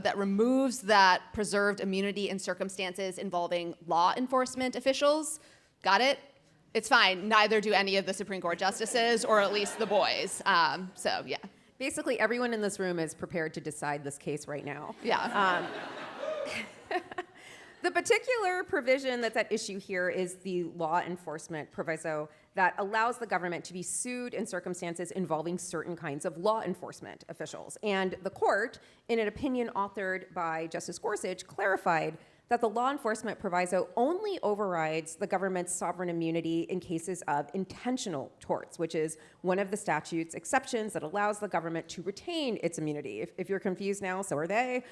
that removes that preserved immunity in circumstances involving law enforcement officials. Got it? It's fine. Neither do any of the Supreme Court justices, or at least the boys. So, yeah. Basically, everyone in this room is prepared to decide this case right now. Yeah. The particular provision that's at issue here is the law enforcement proviso that allows the government to be sued in circumstances involving certain kinds of law enforcement officials. And the court, in an opinion authored by Justice Gorsuch, clarified that the law enforcement proviso only overrides the government's sovereign immunity in cases of intentional torts, which is one of the statute's exceptions that allows the government to retain its immunity. If you're confused now, so are they.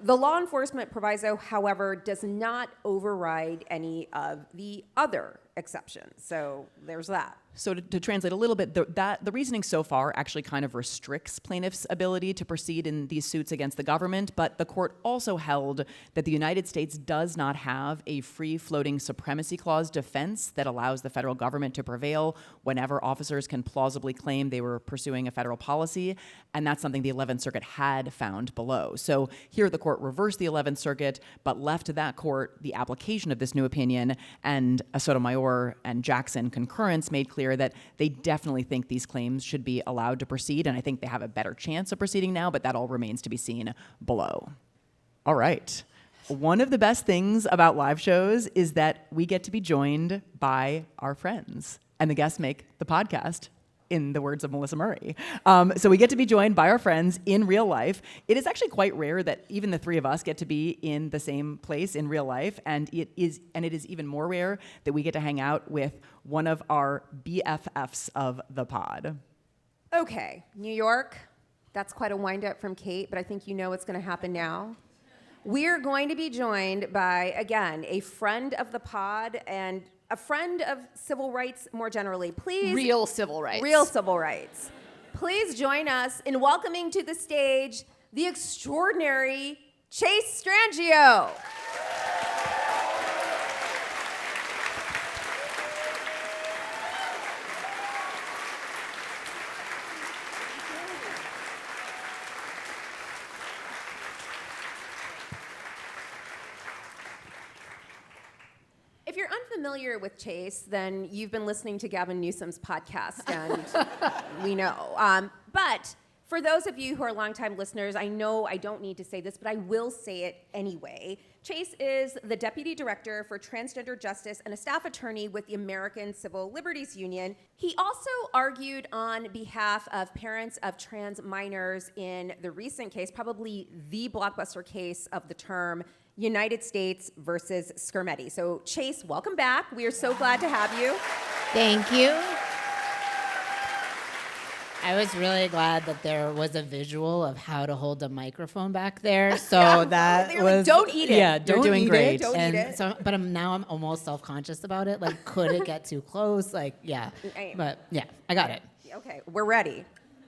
The law enforcement proviso, however, does not override any of the other exceptions. So there's that. So to translate a little bit, the reasoning so far actually kind of restricts plaintiffs' ability to proceed in these suits against the government, but the court also held that the United States does not have a free-floating supremacy clause defense that allows the federal government to prevail whenever officers can plausibly claim they were pursuing a federal policy, and that's something the 11th Circuit had found below. So here the court reversed the 11th Circuit, but left to that court the application of this new opinion, and Sotomayor and Jackson concurrence made clear that they definitely think these claims should be allowed to proceed, and I think they have a better chance of proceeding now, but that all remains to be seen below. All right. One of the best things about live shows is that we get to be joined by our friends, and the guests make the podcast, in the words of Melissa Murray. So we get to be joined by our friends in real life. It is actually quite rare that even the three of us get to be in the same place in real life, and it is even more rare that we get to hang out with one of our BFFs of the pod. Okay, New York, that's quite a wind-up from Kate, but I think you know what's going to happen now. We're going to be joined by, again, a friend of the pod and a friend of civil rights more generally. Please. Real civil rights. Real civil rights. Please join us in welcoming to the stage the extraordinary Chase Strangio. If you're unfamiliar with Chase, then you've been listening to Gavin Newsom's podcast, and we know. But for those of you who are longtime listeners, I know I don't need to say this, but I will say it anyway. Chase is the Deputy Director for Transgender Justice and a staff attorney with the American Civil Liberties Union. He also argued on behalf of parents of trans minors in the recent case, probably the blockbuster case of the term, United States versus Scrutiny. So Chase, welcome back. We are so glad to have you. Thank you. I was really glad that there was a visual of how to hold a microphone back there. So Yeah, that they were like, was "Don't eat it." Yeah, You're don't doing eat great. it. Don't eat it. So, but now I'm almost self-conscious about it. Like, could it get too close? Like, yeah. But yeah, I got it. Okay, we're ready.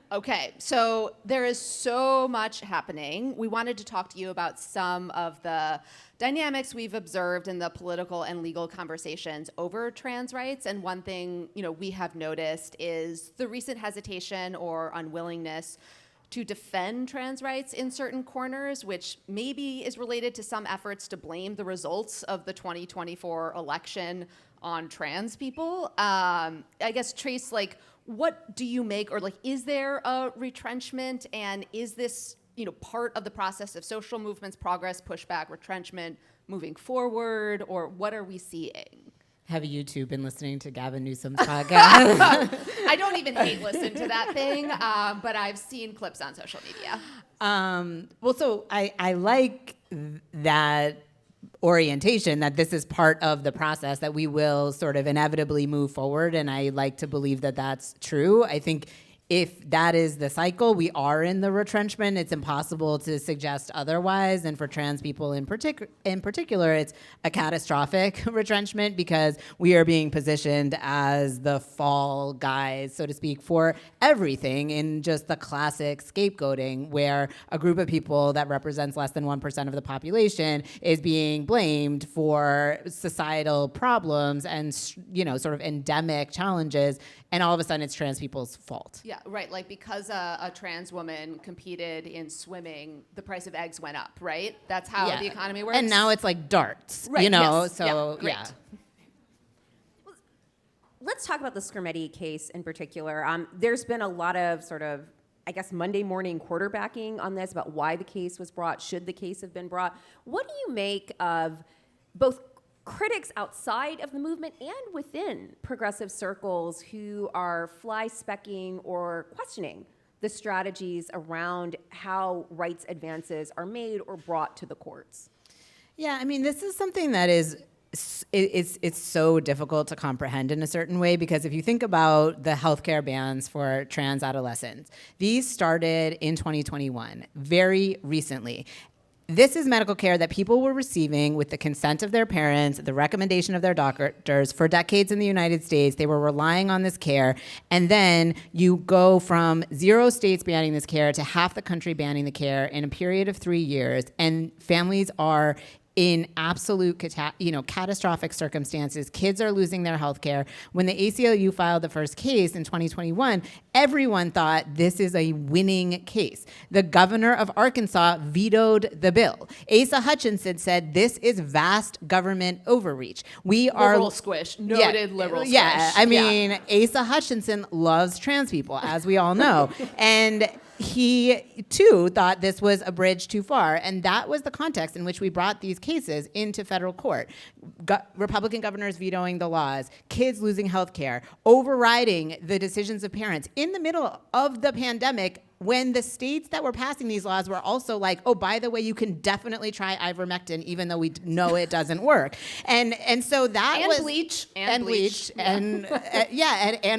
Okay, so there is so much happening. We wanted to talk to you about some of the dynamics we've observed in the political and legal conversations over trans rights. And one thing, we have noticed is the recent hesitation or unwillingness to defend trans rights in certain corners, which maybe is related to some efforts to blame the results of the 2024 election on trans people. I guess, Trace, what do you make, or is there a retrenchment, and is this, part of the process of social movements, progress, pushback, retrenchment moving forward, or what are we seeing? Have you been listening to Gavin Newsom's podcast? I don't even hate listen to that thing, but I've seen clips on social media. Well, so I like that orientation, that this is part of the process, that we will sort of inevitably move forward, and I like to believe that that's true. I think if that is the cycle, we are in the retrenchment. It's impossible to suggest otherwise. And for trans people in particular, it's a catastrophic retrenchment because we are being positioned as the fall guys, so to speak, for everything in just the classic scapegoating, where a group of people that represents less than 1% of the population is being blamed for societal problems and, sort of endemic challenges. And all of a sudden, it's trans people's fault. Yeah, right. Like because a trans woman competed in swimming, the price of eggs went up, right? That's how the economy works. And now it's like darts, right, yes. So, great. Let's talk about the Scrutiny case in particular. There's been a lot of sort of, I guess, Monday morning quarterbacking on this about why the case was brought, should the case have been brought. What do you make of both critics outside of the movement and within progressive circles who are fly-specking or questioning the strategies around how rights advances are made or brought to the courts? Yeah, I mean, this is something that it's so difficult to comprehend in a certain way, because if you think about the healthcare bans for trans adolescents, these started in 2021, very recently. This is medical care that people were receiving with the consent of their parents, the recommendation of their doctors for decades in the United States. They were relying on this care. And then you go from 0 states banning this care to half the country banning the care in a period of 3 years. And families are in absolute catastrophic circumstances. Kids are losing their health care. When the ACLU filed the first case in 2021, everyone thought this is a winning case. The governor of Arkansas vetoed the bill. Asa Hutchinson said this is vast government overreach. We are liberal squish, noted liberal squish. Yeah, I mean, Asa Hutchinson loves trans people, as we all know. And he, too, thought this was a bridge too far, and that was the context in which we brought these cases into federal court. Republican governors vetoing the laws, kids losing health care, overriding the decisions of parents in the middle of the pandemic, when the states that were passing these laws were also like, oh, by the way, you can definitely try ivermectin, even though we know it doesn't work. And so that and was bleach. And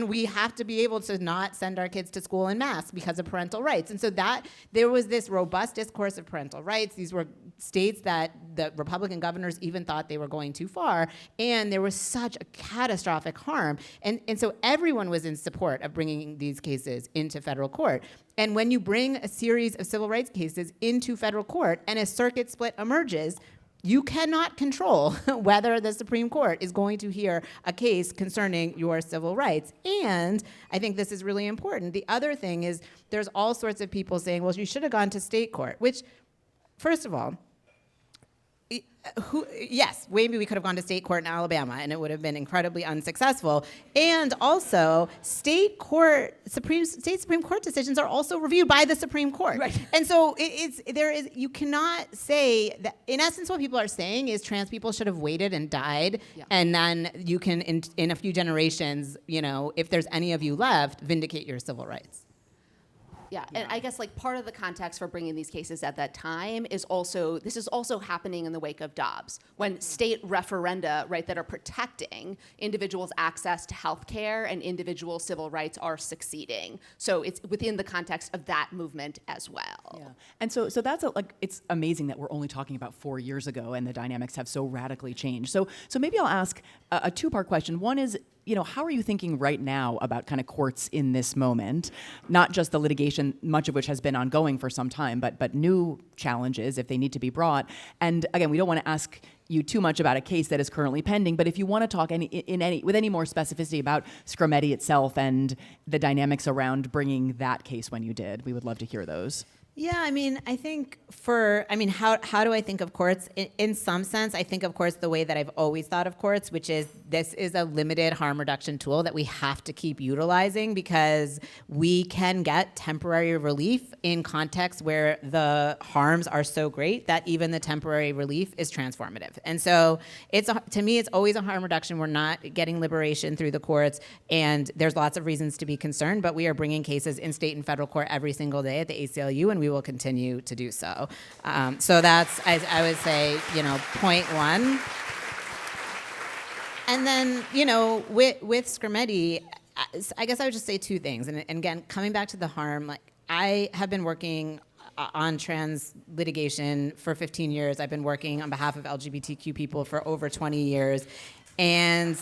we have to be able to not send our kids to school en masse because of parental rights. And so that there was this robust discourse of parental rights. These were states that the Republican governors even thought they were going too far, and there was such a catastrophic harm. And so everyone was in support of bringing these cases into federal court. And when you bring a series of civil rights cases into federal court and a circuit split emerges, you cannot control whether the Supreme Court is going to hear a case concerning your civil rights. And I think this is really important. The other thing is there's all sorts of people saying, well, you should have gone to state court, which, first of all, yes, maybe we could have gone to state court in Alabama and it would have been incredibly unsuccessful. And also, state Supreme Court decisions are also reviewed by the Supreme Court. Right. And so you cannot say that, in essence, what people are saying is trans people should have waited and died, and then you can, in a few generations, if there's any of you left, vindicate your civil rights. Yeah, and I guess like part of the context for bringing these cases at that time is also, this is also happening in the wake of Dobbs, when state referenda, right, that are protecting individuals' access to health care and individual civil rights are succeeding. So it's within the context of that movement as well. Yeah, and so that's it's amazing that we're only talking about 4 years ago and the dynamics have so radically changed. So maybe I'll ask a two-part question. One is, how are you thinking right now about kind of courts in this moment? Not just the litigation, much of which has been ongoing for some time, but new challenges if they need to be brought. And again, we don't want to ask you too much about a case that is currently pending, but if you want to talk with any more specificity about Scrutiny itself and the dynamics around bringing that case when you did, we would love to hear those. Yeah, I mean, I think how do I think of courts? In some sense, I think of courts the way that I've always thought of courts, which is this is a limited harm reduction tool that we have to keep utilizing because we can get temporary relief in contexts where the harms are so great that even the temporary relief is transformative. And so to me, it's always a harm reduction. We're not getting liberation through the courts, and there's lots of reasons to be concerned, but we are bringing cases in state and federal court every single day at the ACLU, and we will continue to do so. So that's, I would say, point one. And then, with Scrutiny, I guess I would just say two things. And again, coming back to the harm, like I have been working on trans litigation for 15 years. I've been working on behalf of LGBTQ people for over 20 years. And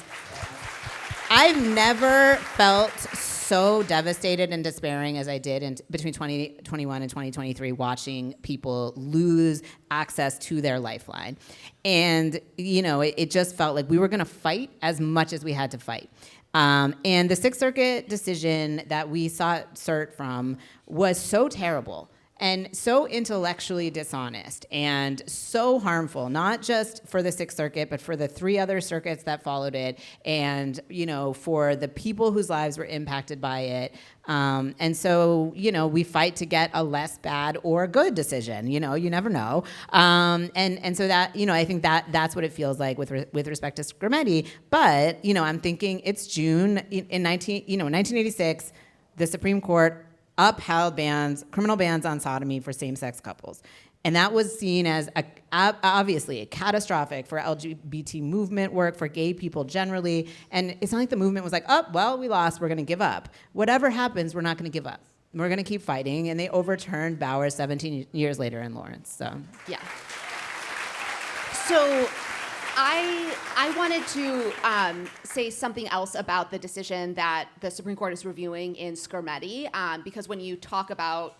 I've never felt so devastated and despairing as I did between 2021 and 2023, watching people lose access to their lifeline. And, it just felt like we were gonna fight as much as we had to fight. And the Sixth Circuit decision that we sought cert from was so terrible and so intellectually dishonest and so harmful, not just for the Sixth Circuit, but for the 3 other circuits that followed it, and for the people whose lives were impacted by it. And so, we fight to get a less bad or good decision. You never know. And so that, I think that's what it feels like with respect to Scrutiny. But I'm thinking it's June in 1986, the Supreme Court upheld criminal bans on sodomy for same-sex couples. And that was seen as obviously catastrophic for LGBT movement work, for gay people generally. And it's not like the movement was like, oh, well, we lost, we're gonna give up. Whatever happens, we're not gonna give up. We're gonna keep fighting. And they overturned Bowers 17 years later in Lawrence, so. Yeah. So I wanted to say something else about the decision that the Supreme Court is reviewing in Scrutiny, because when you talk about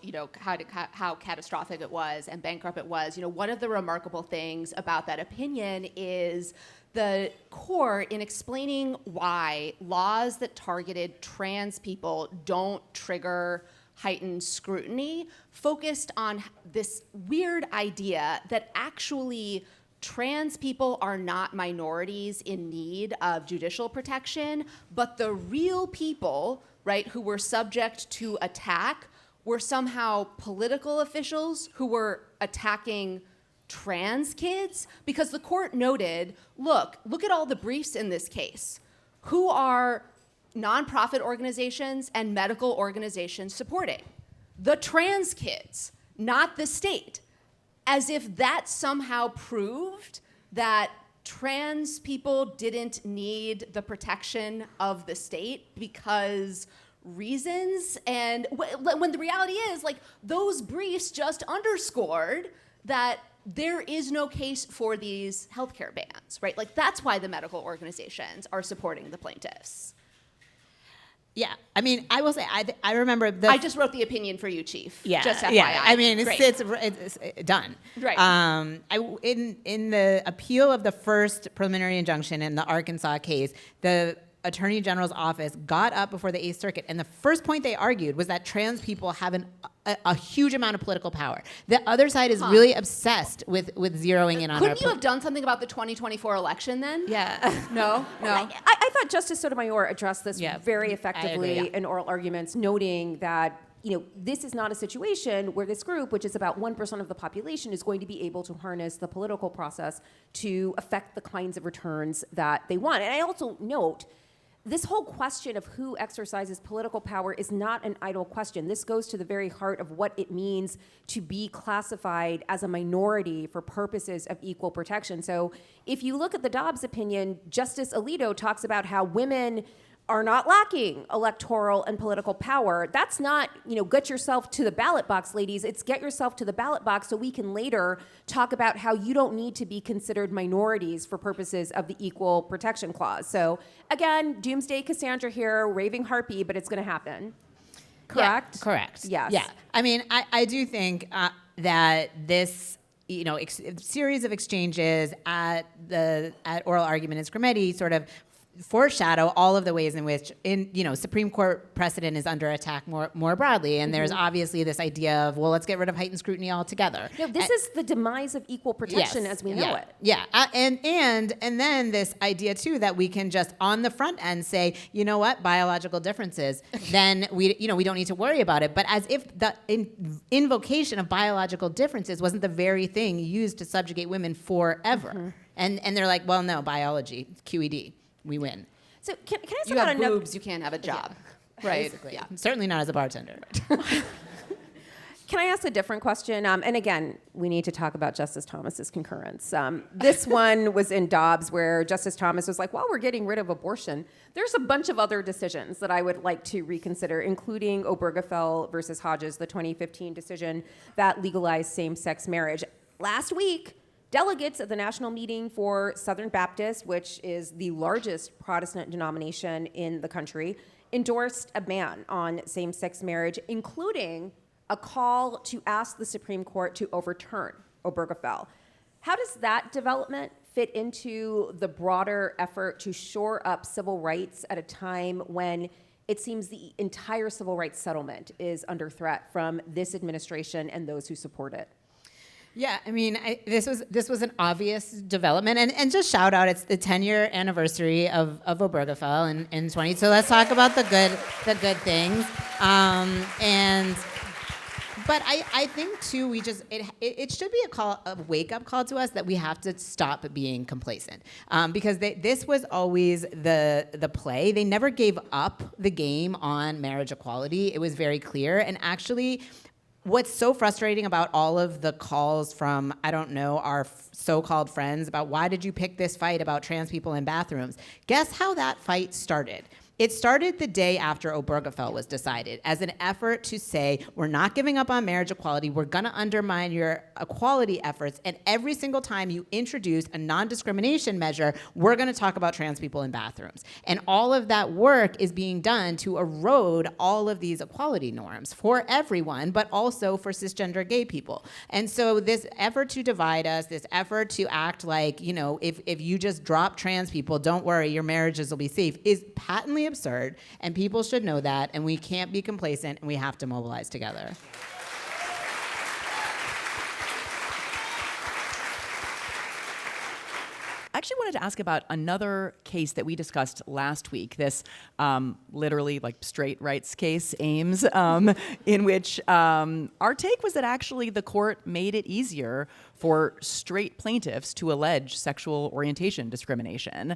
how catastrophic it was and bankrupt it was, one of the remarkable things about that opinion is the court, in explaining why laws that targeted trans people don't trigger heightened scrutiny, focused on this weird idea that actually trans people are not minorities in need of judicial protection, but the real people, right, who were subject to attack were somehow political officials who were attacking trans kids, because the court noted, look at all the briefs in this case. Who are nonprofit organizations and medical organizations supporting? The trans kids, not the state. As if that somehow proved that trans people didn't need the protection of the state because reasons. And when the reality is, those briefs just underscored that there is no case for these healthcare bans, right? That's why the medical organizations are supporting the plaintiffs. Yeah, I mean, I will say, I remember I just wrote the opinion for you, Chief. Yeah, just FYI. yeah. I mean, it's done. Right. In the appeal of the first preliminary injunction in the Arkansas case, the Attorney General's office got up before the Eighth Circuit, and the first point they argued was that trans people have a huge amount of political power. The other side is really obsessed with zeroing in on Couldn't you have done something about the 2024 election then? Yeah. No? I thought Justice Sotomayor addressed this very effectively agree, in oral arguments, noting that this is not a situation where this group, which is about 1% of the population, is going to be able to harness the political process to affect the kinds of returns that they want. And I also note, this whole question of who exercises political power is not an idle question. This goes to the very heart of what it means to be classified as a minority for purposes of equal protection. So if you look at the Dobbs opinion, Justice Alito talks about how women are not lacking electoral and political power. That's not, get yourself to the ballot box, ladies. It's get yourself to the ballot box so we can later talk about how you don't need to be considered minorities for purposes of the Equal Protection Clause. So again, doomsday Cassandra here, raving harpy, but it's going to happen. Correct? Yeah, correct. Yes. Yeah. I mean, I do think that this series of exchanges at oral argument in Scrutiny sort of foreshadow all of the ways in which Supreme Court precedent is under attack more broadly. And there's obviously this idea of, well, let's get rid of heightened scrutiny altogether. No, this is the demise of equal protection as we know it. Yeah, and then this idea too that we can just on the front end say, you know what, biological differences, then we don't need to worry about it. But as if the invocation of biological differences wasn't the very thing used to subjugate women forever. And they're like, well, no, biology, QED, we win. So can I ask You about have another? boobs, you can't have a job. Right. Basically. Yeah. Certainly not as a bartender. Can I ask a different question? And again, we need to talk about Justice Thomas's concurrence. This one was in Dobbs, where Justice Thomas was like, while we're getting rid of abortion, there's a bunch of other decisions that I would like to reconsider, including Obergefell versus Hodges, the 2015 decision that legalized same-sex marriage. Last week, delegates at the National Meeting for Southern Baptists, which is the largest Protestant denomination in the country, endorsed a ban on same-sex marriage, including a call to ask the Supreme Court to overturn Obergefell. How does that development fit into the broader effort to shore up civil rights at a time when it seems the entire civil rights settlement is under threat from this administration and those who support it? Yeah, I mean, this was an obvious development, and just shout out, it's the 10-year anniversary of Obergefell in 20. So let's talk about the good things, But I think too, it should be a wake-up call to us that we have to stop being complacent, because this was always the play. They never gave up the game on marriage equality. It was very clear, and actually, what's so frustrating about all of the calls from, I don't know, our so-called friends about why did you pick this fight about trans people in bathrooms? Guess how that fight started? It started the day after Obergefell was decided as an effort to say, we're not giving up on marriage equality, we're gonna undermine your equality efforts, and every single time you introduce a non-discrimination measure, we're gonna talk about trans people in bathrooms. And all of that work is being done to erode all of these equality norms for everyone, but also for cisgender gay people. And so this effort to divide us, this effort to act like, if you just drop trans people, don't worry, your marriages will be safe, is patently absurd, and people should know that, and we can't be complacent, and we have to mobilize together. I actually wanted to ask about another case that we discussed last week, this literally like straight rights case, Ames, in which our take was that actually the court made it easier for straight plaintiffs to allege sexual orientation discrimination.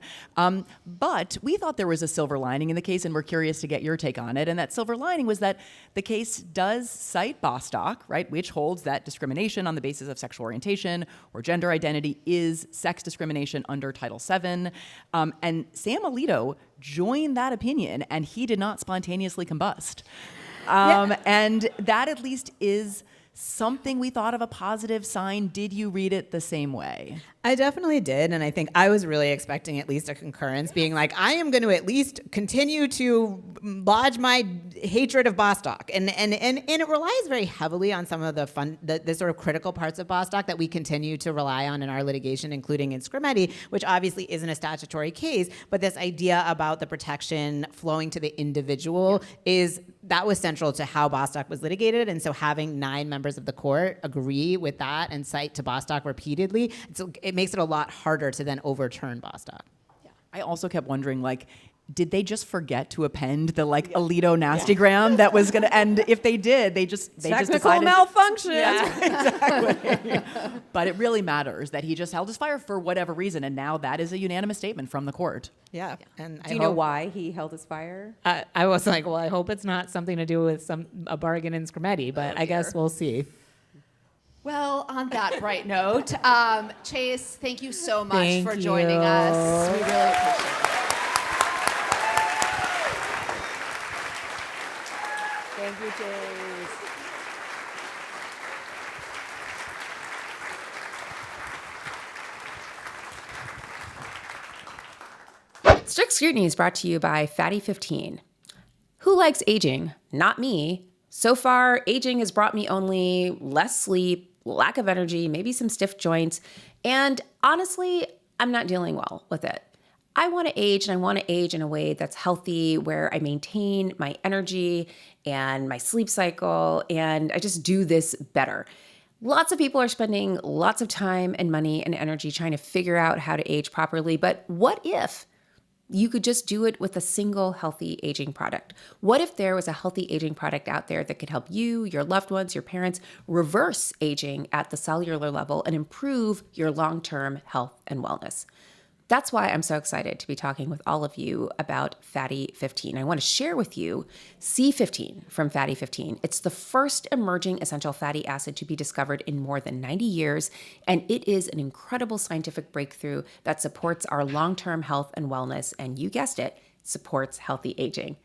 But we thought there was a silver lining in the case, and we're curious to get your take on it. And that silver lining was that the case does cite Bostock, right, which holds that discrimination on the basis of sexual orientation or gender identity is sex discrimination under Title VII. And Sam Alito joined that opinion, and he did not spontaneously combust. And that at least is something we thought of a positive sign. Did you read it the same way? I definitely did, and I think I was really expecting at least a concurrence, being like, I am going to at least continue to lodge my hatred of Bostock, and it relies very heavily on some of the sort of critical parts of Bostock that we continue to rely on in our litigation, including in Scrutiny, which obviously isn't a statutory case, but this idea about the protection flowing to the individual that was central to how Bostock was litigated, and so having 9 members of the court agree with that and cite to Bostock repeatedly, it makes it a lot harder to then overturn Bostock. I also kept wondering, did they just forget to append the Alito nastygram that was going to end? If they did, they just decided malfunction. Exactly. But it really matters that he just held his fire for whatever reason, and now that is a unanimous statement from the court. Yeah. And do you know why he held his fire? I was like, well, I hope it's not something to do with a bargain in Scrutiny, but I guess we'll see. Well, on that bright note, Chase, thank you so much for joining us. We really appreciate it. Thank you, Chase. Strict Scrutiny is brought to you by Fatty 15. Who likes aging? Not me. So far, aging has brought me only less sleep, lack of energy, maybe some stiff joints, and honestly, I'm not dealing well with it. I want to age, and I want to age in a way that's healthy, where I maintain my energy and my sleep cycle, and I just do this better. Lots of people are spending lots of time and money and energy trying to figure out how to age properly, but what if you could just do it with a single healthy aging product? What if there was a healthy aging product out there that could help you, your loved ones, your parents reverse aging at the cellular level and improve your long-term health and wellness? That's why I'm so excited to be talking with all of you about Fatty 15. I want to share with you C15 from Fatty 15. It's the first emerging essential fatty acid to be discovered in more than 90 years, and it is an incredible scientific breakthrough that supports our long-term health and wellness, and you guessed it, supports healthy aging.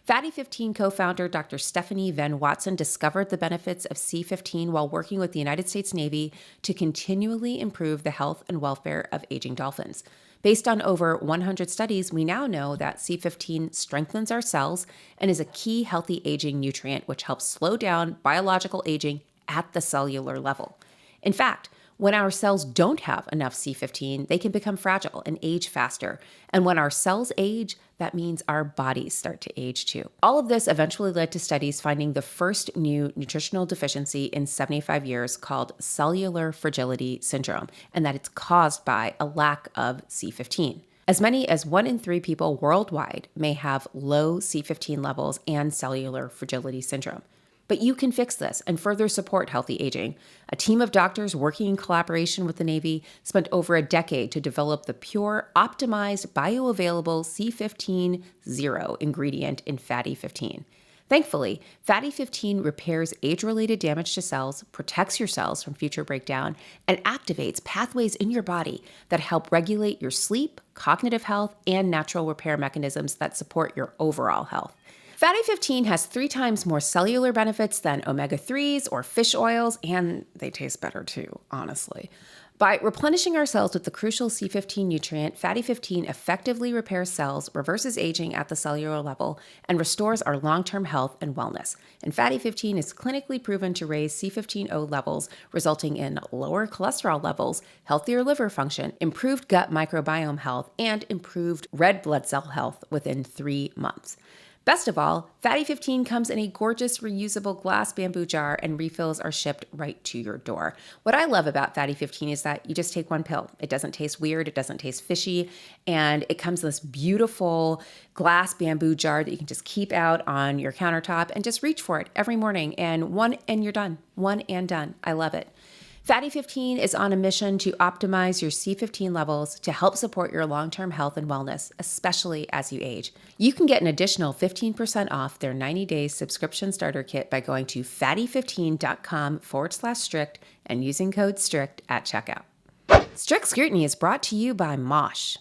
Fatty 15 co-founder Dr. Stephanie Venn Watson discovered the benefits of C15 while working with the United States Navy to continually improve the health and welfare of aging dolphins. Based on over 100 studies, we now know that C15 strengthens our cells and is a key healthy aging nutrient, which helps slow down biological aging at the cellular level. In fact, when our cells don't have enough C15, they can become fragile and age faster. And when our cells age, that means our bodies start to age too. All of this eventually led to studies finding the first new nutritional deficiency in 75 years called cellular fragility syndrome, and that it's caused by a lack of C15. As many as 1 in 3 people worldwide may have low C15 levels and cellular fragility syndrome. But you can fix this and further support healthy aging. A team of doctors working in collaboration with the Navy spent over a decade to develop the pure, optimized, bioavailable C15 zero ingredient in Fatty 15. Thankfully, Fatty 15 repairs age-related damage to cells, protects your cells from future breakdown, and activates pathways in your body that help regulate your sleep, cognitive health, and natural repair mechanisms that support your overall health. Fatty 15 has 3 times more cellular benefits than omega-3s or fish oils, and they taste better too, honestly. By replenishing our cells with the crucial C15 nutrient, Fatty 15 effectively repairs cells, reverses aging at the cellular level, and restores our long-term health and wellness. And Fatty 15 is clinically proven to raise C15O levels, resulting in lower cholesterol levels, healthier liver function, improved gut microbiome health, and improved red blood cell health within 3 months. Best of all, Fatty 15 comes in a gorgeous reusable glass bamboo jar, and refills are shipped right to your door. What I love about Fatty 15 is that you just take one pill. It doesn't taste weird, it doesn't taste fishy, and it comes in this beautiful glass bamboo jar that you can just keep out on your countertop and just reach for it every morning, and you're done. One and done. I love it. Fatty 15 is on a mission to optimize your C15 levels to help support your long-term health and wellness, especially as you age. You can get an additional 15% off their 90-day subscription starter kit by going to fatty15.com/strict and using code STRICT at checkout. Strict Scrutiny is brought to you by Mosh.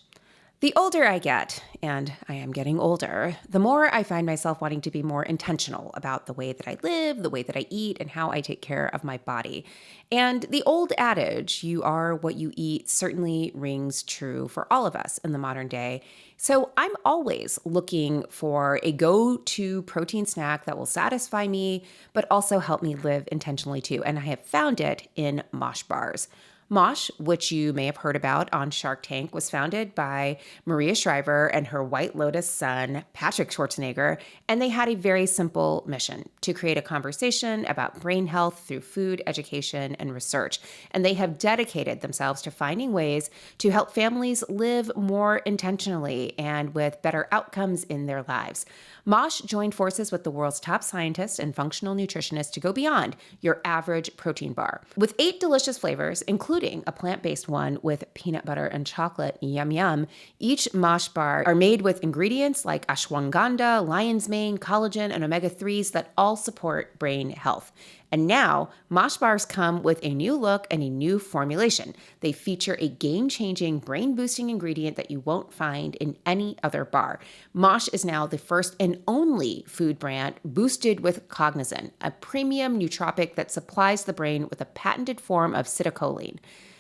The older I get, and I am getting older, the more I find myself wanting to be more intentional about the way that I live, the way that I eat, and how I take care of my body. And the old adage, you are what you eat, certainly rings true for all of us in the modern day. So I'm always looking for a go-to protein snack that will satisfy me, but also help me live intentionally too. And I have found it in Mosh bars. Mosh, which you may have heard about on Shark Tank, was founded by Maria Shriver and her White Lotus son, Patrick Schwarzenegger, and they had a very simple mission: to create a conversation about brain health through food, education, and research. And they have dedicated themselves to finding ways to help families live more intentionally and with better outcomes in their lives. Mosh joined forces with the world's top scientists and functional nutritionists to go beyond your average protein bar. With 8 delicious flavors, including a plant-based one with peanut butter and chocolate, yum yum, each Mosh bar are made with ingredients like ashwagandha, lion's mane, collagen, and omega-3s that all support brain health. And now, Mosh bars come with a new look and a new formulation. They feature a game-changing, brain-boosting ingredient that you won't find in any other bar. Mosh is now the first and only food brand boosted with cognizin, a premium nootropic that supplies the brain with a patented form of acetylcholine.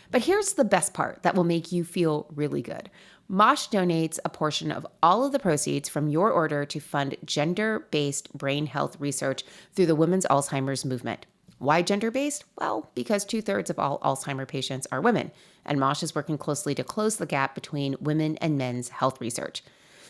But here's the best part that will make you feel really good. Mosh donates a portion of all of the proceeds from your order to fund gender-based brain health research through the Women's Alzheimer's movement. Why gender-based? Well, because 2/3 of all Alzheimer patients are women, and Mosh is working closely to close the gap between women and men's health research.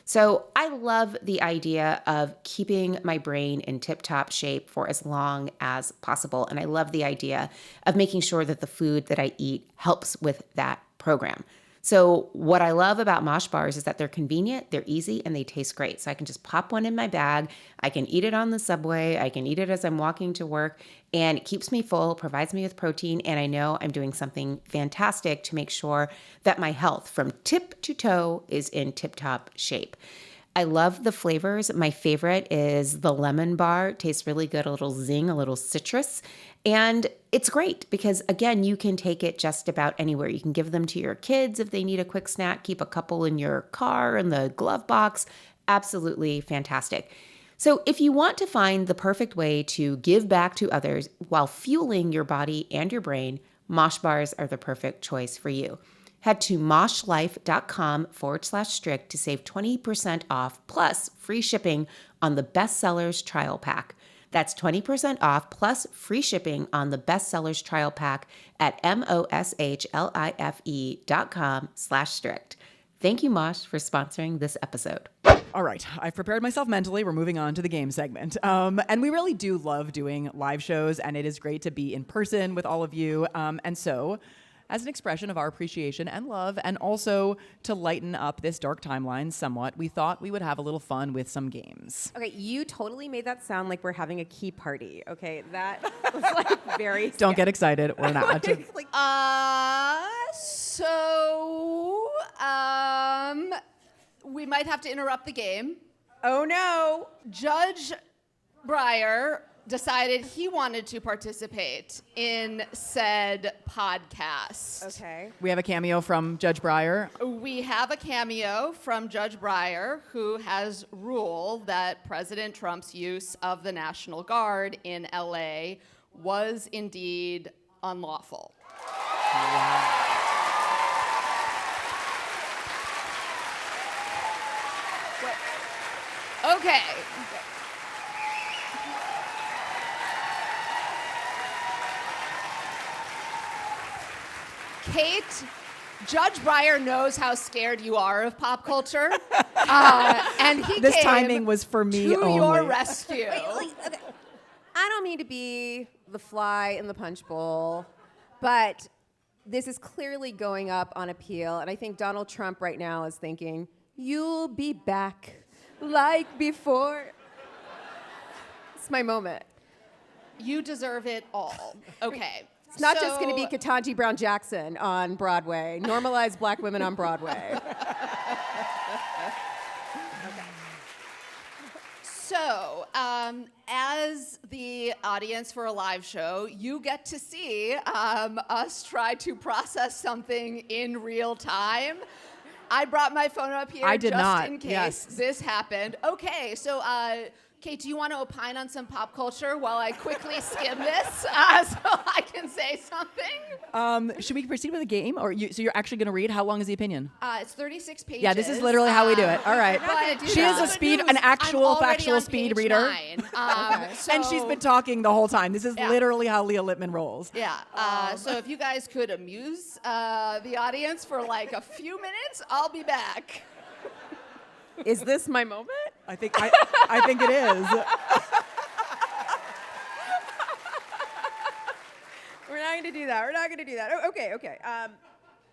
So I love the idea of keeping my brain in tip-top shape for as long as possible, and I love the idea of making sure that the food that I eat helps with that program. So what I love about Mosh bars is that they're convenient, they're easy, and they taste great. So I can just pop one in my bag. I can eat it on the subway. I can eat it as I'm walking to work, and it keeps me full, provides me with protein, and I know I'm doing something fantastic to make sure that my health from tip to toe is in tip-top shape. I love the flavors. My favorite is the lemon bar. It tastes really good, a little zing, a little citrus. And it's great because, again, you can take it just about anywhere. You can give them to your kids if they need a quick snack, keep a couple in your car, in the glove box. Absolutely fantastic. So if you want to find the perfect way to give back to others while fueling your body and your brain, Mosh bars are the perfect choice for you. Head to moshlife.com/strict to save 20% off plus free shipping on the Bestsellers Trial Pack. That's 20% off plus free shipping on the Bestsellers Trial Pack at moshlife.com/strict. Thank you, Mosh, for sponsoring this episode. All right, I've prepared myself mentally. We're moving on to the game segment. And we really do love doing live shows, and it is great to be in person with all of you. And so, as an expression of our appreciation and love, and also to lighten up this dark timeline somewhat, we thought we would have a little fun with some games. Okay, you totally made that sound like we're having a key party. Okay, that was like very. Don't get excited. We're not. We might have to interrupt the game. Oh no. Judge Breyer decided he wanted to participate in said podcast. Okay. We have a cameo from Judge Breyer. We have a cameo from Judge Breyer, who has ruled that President Trump's use of the National Guard in LA was indeed unlawful. Wow. Okay. Kate, Judge Breyer knows how scared you are of pop culture, and he This came timing was for me to only. your rescue. Okay. I don't mean to be the fly in the punch bowl, but this is clearly going up on appeal, and I think Donald Trump right now is thinking, "You'll be back like before." It's my moment. You deserve it all. Okay. It's not just going to be Ketanji Brown Jackson on Broadway. Normalize black women on Broadway. So, as the audience for a live show, you get to see us try to process something in real time. I brought my phone up here in case this happened. Okay, so Kate, do you want to opine on some pop culture while I quickly skim this so I can say something? Should we proceed with the game? Or so you're actually going to read? How long is the opinion? It's 36 pages. Yeah, this is literally how we do it. All right. She is an actual factual speed reader. And she's been talking the whole time. This is literally how Leah Lippman rolls. Yeah. So if you guys could amuse the audience for like a few minutes, I'll be back. Is this my moment? I think it is. We're not going to do that. We're not going to do that. Okay.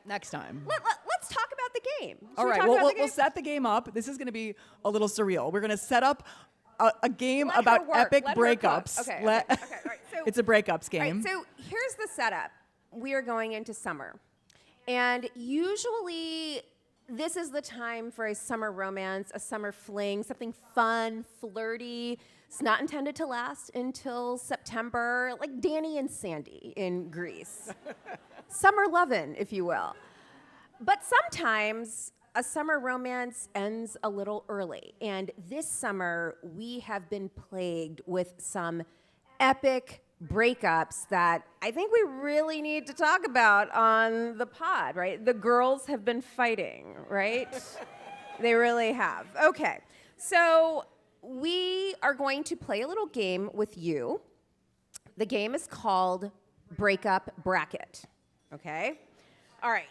Next time. Let's talk about the game. All right. We'll set the game up. This is going to be a little surreal. We're going to set up a game about epic breakups. Okay. All right. So, it's a breakups game. All right, so here's the setup. We are going into summer. And usually this is the time for a summer romance, a summer fling, something fun, flirty. It's not intended to last until September, like Danny and Sandy in Greece. Summer lovin', if you will. But sometimes a summer romance ends a little early. And this summer, we have been plagued with some epic breakups that I think we really need to talk about on the pod, right? The girls have been fighting, right? They really have. Okay, so we are going to play a little game with you. The game is called Breakup Bracket, okay? All right,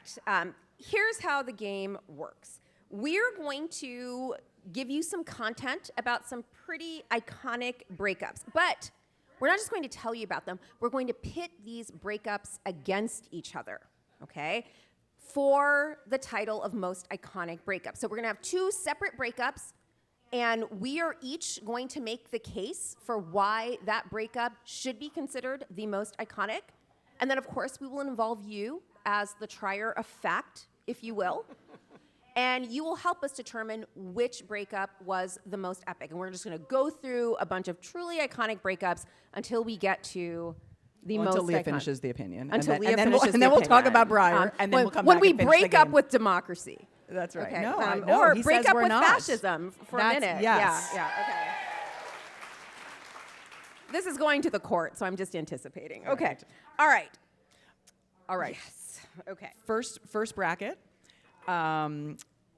here's how the game works. We're going to give you some content about some pretty iconic breakups, but we're not just going to tell you about them, we're going to pit these breakups against each other, okay? For the title of most iconic breakup. So we're gonna have two separate breakups, and we are each going to make the case for why that breakup should be considered the most iconic. And then, of course, we will involve you as the trier of fact, if you will. And you will help us determine which breakup was the most epic. And we're just gonna go through a bunch of truly iconic breakups until we get to the most until Leah iconic. finishes the opinion. Until and Leah then finishes and then the we'll talk opinion. about Breyer, and then we'll come when back we and finish the break up game. with democracy. That's right. Okay. No, or he break says up we're with not. fascism for That's- a minute. yes. Yeah, okay. This is going to the court, so I'm just anticipating. Okay. All right. All right. Yes. Okay. First bracket.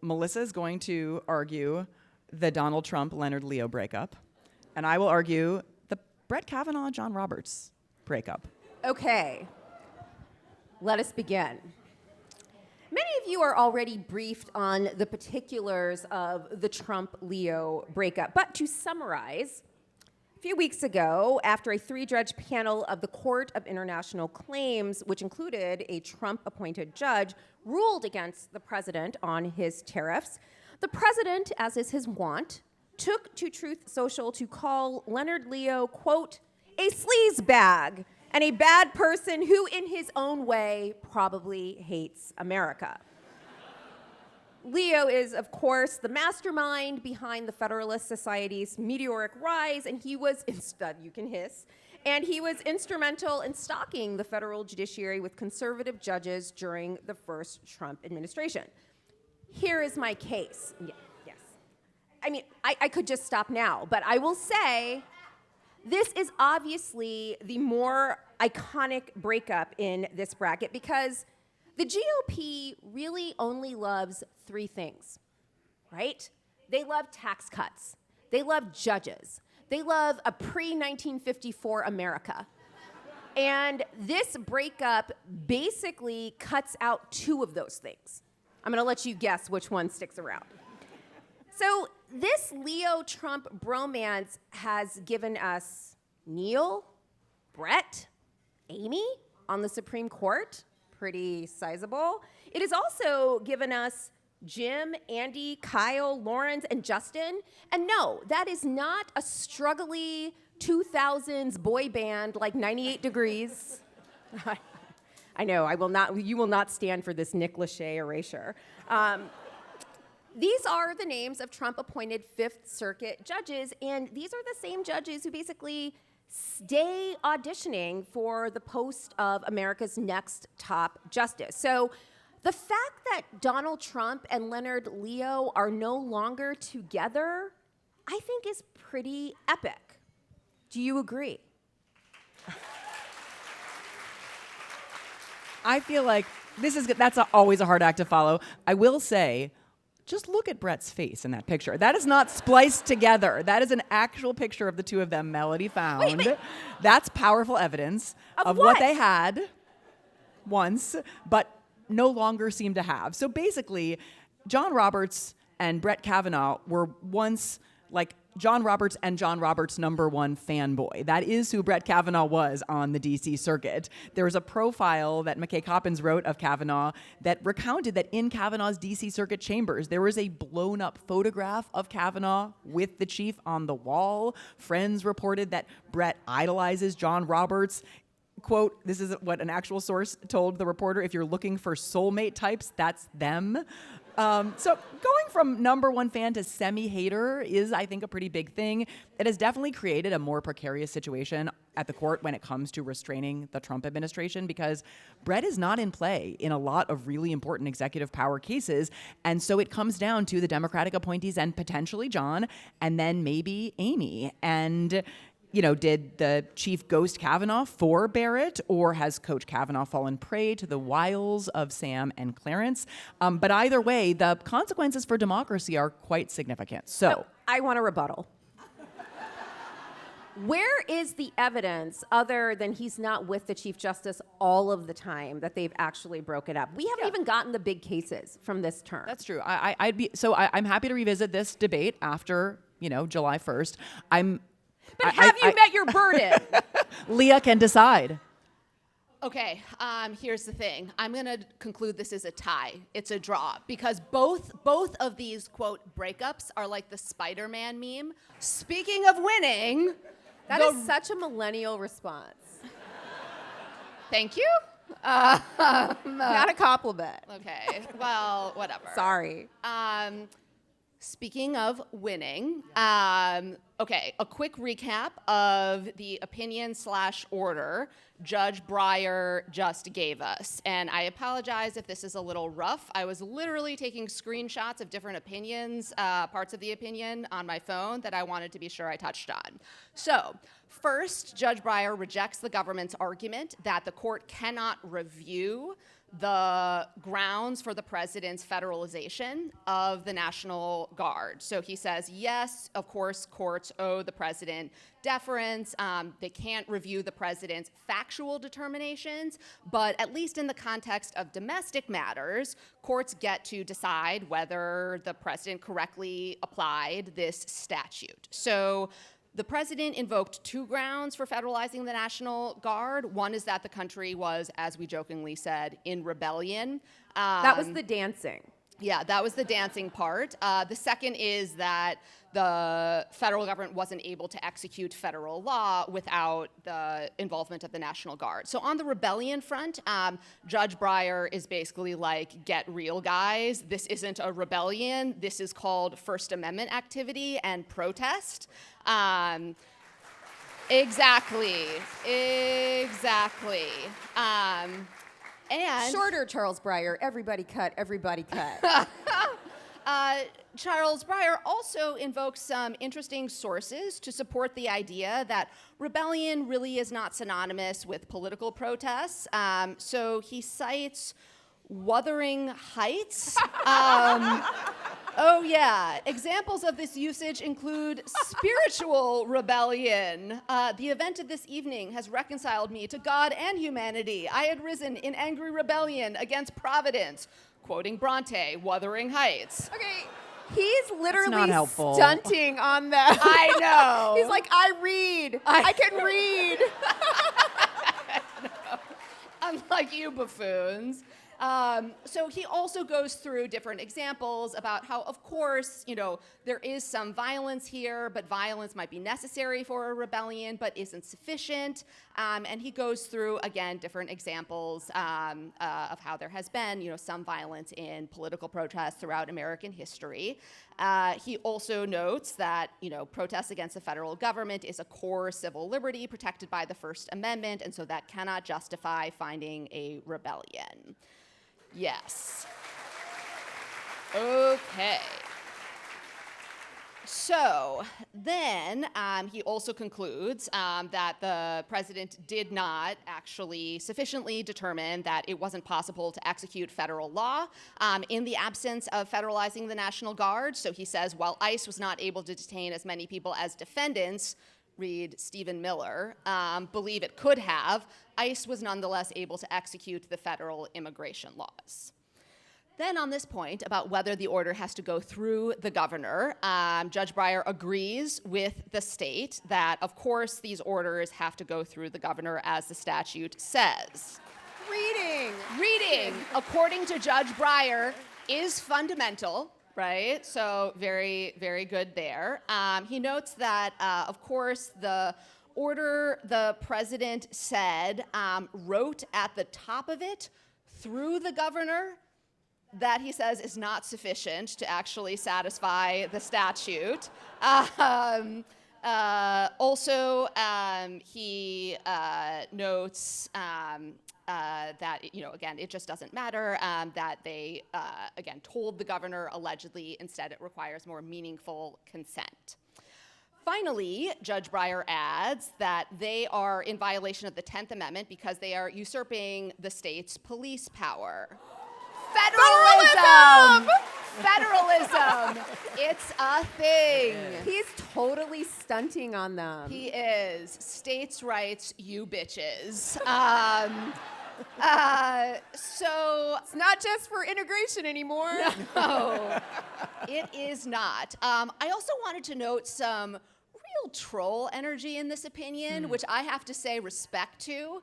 Melissa is going to argue the Donald Trump-Leonard Leo breakup, and I will argue the Brett Kavanaugh-John Roberts breakup. Okay. Let us begin. Many of you are already briefed on the particulars of the Trump-Leo breakup, but to summarize, a few weeks ago, after a three-judge panel of the Court of International Claims, which included a Trump-appointed judge, ruled against the president on his tariffs, the president, as is his wont, took to Truth Social to call Leonard Leo, quote, a sleazebag and a bad person who, in his own way, probably hates America. Leo is, of course, the mastermind behind the Federalist Society's meteoric rise, and he was, you can hiss, and he was instrumental in stocking the federal judiciary with conservative judges during the first Trump administration. Here is my case. Yes. I mean, I could just stop now, but I will say this is obviously the more iconic breakup in this bracket because the GOP really only loves three things, right? They love tax cuts. They love judges. They love a pre-1954 America. And this breakup basically cuts out two of those things. I'm gonna let you guess which one sticks around. So this Leo-Trump bromance has given us Neil, Brett, Amy on the Supreme Court, pretty sizable. It has also given us Jim, Andy, Kyle, Lawrence, and Justin. And no, that is not a struggly 2000s boy band like 98 Degrees. I know, you will not stand for this Nick Lachey erasure. These are the names of Trump-appointed Fifth Circuit judges, and these are the same judges who basically stay auditioning for the post of America's next top justice. So the fact that Donald Trump and Leonard Leo are no longer together, I think is pretty epic. Do you agree? I feel like that's always a hard act to follow. I will say, just look at Brett's face in that picture. That is not spliced together. That is an actual picture of the two of them Melody found. Wait. That's powerful evidence of what they had once, but no longer seem to have. So basically, John Roberts and Brett Kavanaugh were once like John Roberts and John Roberts' #1 fanboy. That is who Brett Kavanaugh was on the D.C. circuit. There was a profile that McKay Coppins wrote of Kavanaugh that recounted that in Kavanaugh's D.C. circuit chambers, there was a blown-up photograph of Kavanaugh with the chief on the wall. Friends reported that Brett idolizes John Roberts. Quote, this is what an actual source told the reporter, if you're looking for soulmate types, that's them. So going from #1 fan to semi-hater is, I think, a pretty big thing. It has definitely created a more precarious situation at the court when it comes to restraining the Trump administration because Brett is not in play in a lot of really important executive power cases. And so it comes down to the Democratic appointees and potentially John, and then maybe Amy. And did the chief ghost Kavanaugh for Barrett, or has Coach Kavanaugh fallen prey to the wiles of Sam and Clarence? But either way, the consequences for democracy are quite significant. So I want a rebuttal. Where is the evidence, other than he's not with the Chief Justice all of the time, that they've actually broken up? We haven't even gotten the big cases from this term. That's true. I'm happy to revisit this debate after, July 1st. But have you met your burden? Leah can decide. Okay, here's the thing. I'm going to conclude this is a tie. It's a draw because both of these, quote, breakups are like the Spider-Man meme. Speaking of winning... That is such a millennial response. Thank you. Not a compliment. Okay, well, whatever. Sorry. Speaking of winning, okay, a quick recap of the opinion/order Judge Breyer just gave us. And I apologize if this is a little rough. I was literally taking screenshots of different opinions, parts of the opinion on my phone that I wanted to be sure I touched on. So, first, Judge Breyer rejects the government's argument that the court cannot review the grounds for the president's federalization of the National Guard. So he says, yes, of course, courts owe the president deference. They can't review the president's factual determinations, but at least in the context of domestic matters, courts get to decide whether the president correctly applied this statute. So the president invoked two grounds for federalizing the National Guard. One is that the country was, as we jokingly said, in rebellion. That was the dancing. Yeah, that was the dancing part. The second is that the federal government wasn't able to execute federal law without the involvement of the National Guard. So on the rebellion front, Judge Breyer is basically like, get real, guys. This isn't a rebellion. This is called First Amendment activity and protest. Exactly. And shorter, Charles Breyer. Everybody cut. Everybody cut. Charles Breyer also invokes some interesting sources to support the idea that rebellion really is not synonymous with political protests. So he cites Wuthering Heights. Oh yeah, examples of this usage include spiritual rebellion. The event of this evening has reconciled me to God and humanity. I had risen in angry rebellion against Providence. Quoting Bronte, Wuthering Heights. Okay, he's literally not helpful. stunting on that. I know. He's like, I read. I can read. Unlike you buffoons. So he also goes through different examples about how, of course, there is some violence here, but violence might be necessary for a rebellion, but isn't sufficient. And he goes through, again, different examples of how there has been, some violence in political protests throughout American history. He also notes that, protests against the federal government is a core civil liberty protected by the First Amendment, and so that cannot justify finding a rebellion. Yes. Okay. So then he also concludes that the president did not actually sufficiently determine that it wasn't possible to execute federal law in the absence of federalizing the National Guard. So he says, while ICE was not able to detain as many people as defendants, read Stephen Miller, believe it could have, ICE was nonetheless able to execute the federal immigration laws. Then on this point about whether the order has to go through the governor, Judge Breyer agrees with the state that, of course, these orders have to go through the governor as the statute says. Reading, according to Judge Breyer, is fundamental, right? So very, very good there. He notes that, of course, the order the president said wrote at the top of it through the governor, that he says is not sufficient to actually satisfy the statute. Also, he notes that, again, it just doesn't matter, that they, again, told the governor allegedly, instead it requires more meaningful consent. Finally, Judge Breyer adds that they are in violation of the 10th Amendment because they are usurping the state's police power. Federalism! Federalism. It's a thing. He's totally stunting on them. He is. States' rights, you bitches. So It's not just for integration anymore. no, it is not. I also wanted to note some real troll energy in this opinion, which I have to say respect to.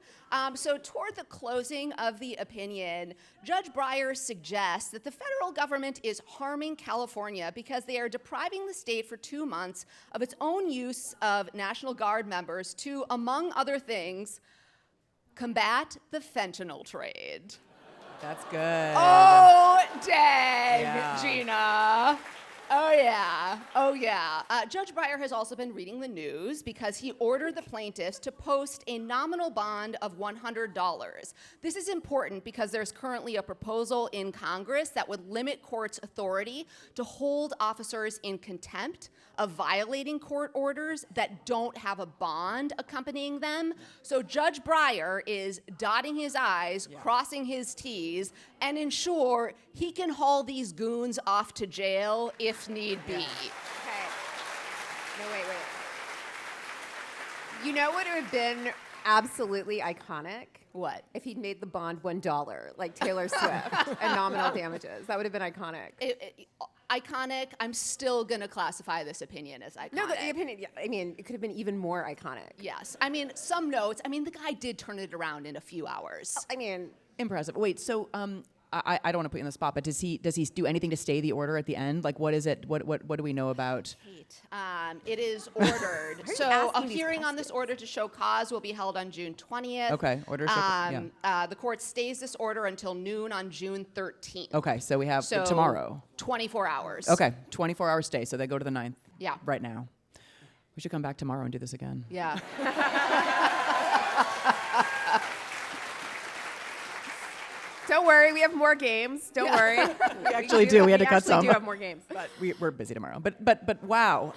So toward the closing of the opinion, Judge Breyer suggests that the federal government is harming California because they are depriving the state for 2 months of its own use of National Guard members to, among other things, combat the fentanyl trade. That's good. Oh, dang, Yeah. Gina. Oh, yeah. Oh, yeah. Judge Breyer has also been reading the news because he ordered the plaintiffs to post a nominal bond of $100. This is important because there's currently a proposal in Congress that would limit courts' authority to hold officers in contempt of violating court orders that don't have a bond accompanying them. So Judge Breyer is dotting his I's, crossing his T's, and ensure he can haul these goons off to jail if need be. Okay. No, wait. You know what would have been absolutely iconic? What? If he'd made the bond $1, like Taylor Swift, and nominal damages. That would have been iconic. Iconic. I'm still going to classify this opinion as iconic. No, the opinion, yeah, I mean, it could have been even more iconic. Yes. I mean, some notes. I mean, the guy did turn it around in a few hours. I mean, Impressive. Wait, so I don't want to put you on the spot, but does he do anything to stay the order at the end? Like, what is it? What do we know about? It is ordered. So a hearing on this order to show cause will be held on June 20th. Okay, order to show The court stays this order until noon on June 13th. Okay, so we have So tomorrow. 24 hours. Okay, 24-hour stay. So they go to the 9th. Yeah. Right now. We should come back tomorrow and do this again. Yeah. don't worry, we have more games. Don't worry. We actually do. We had to cut some. We do have more games. But we're busy tomorrow. But wow.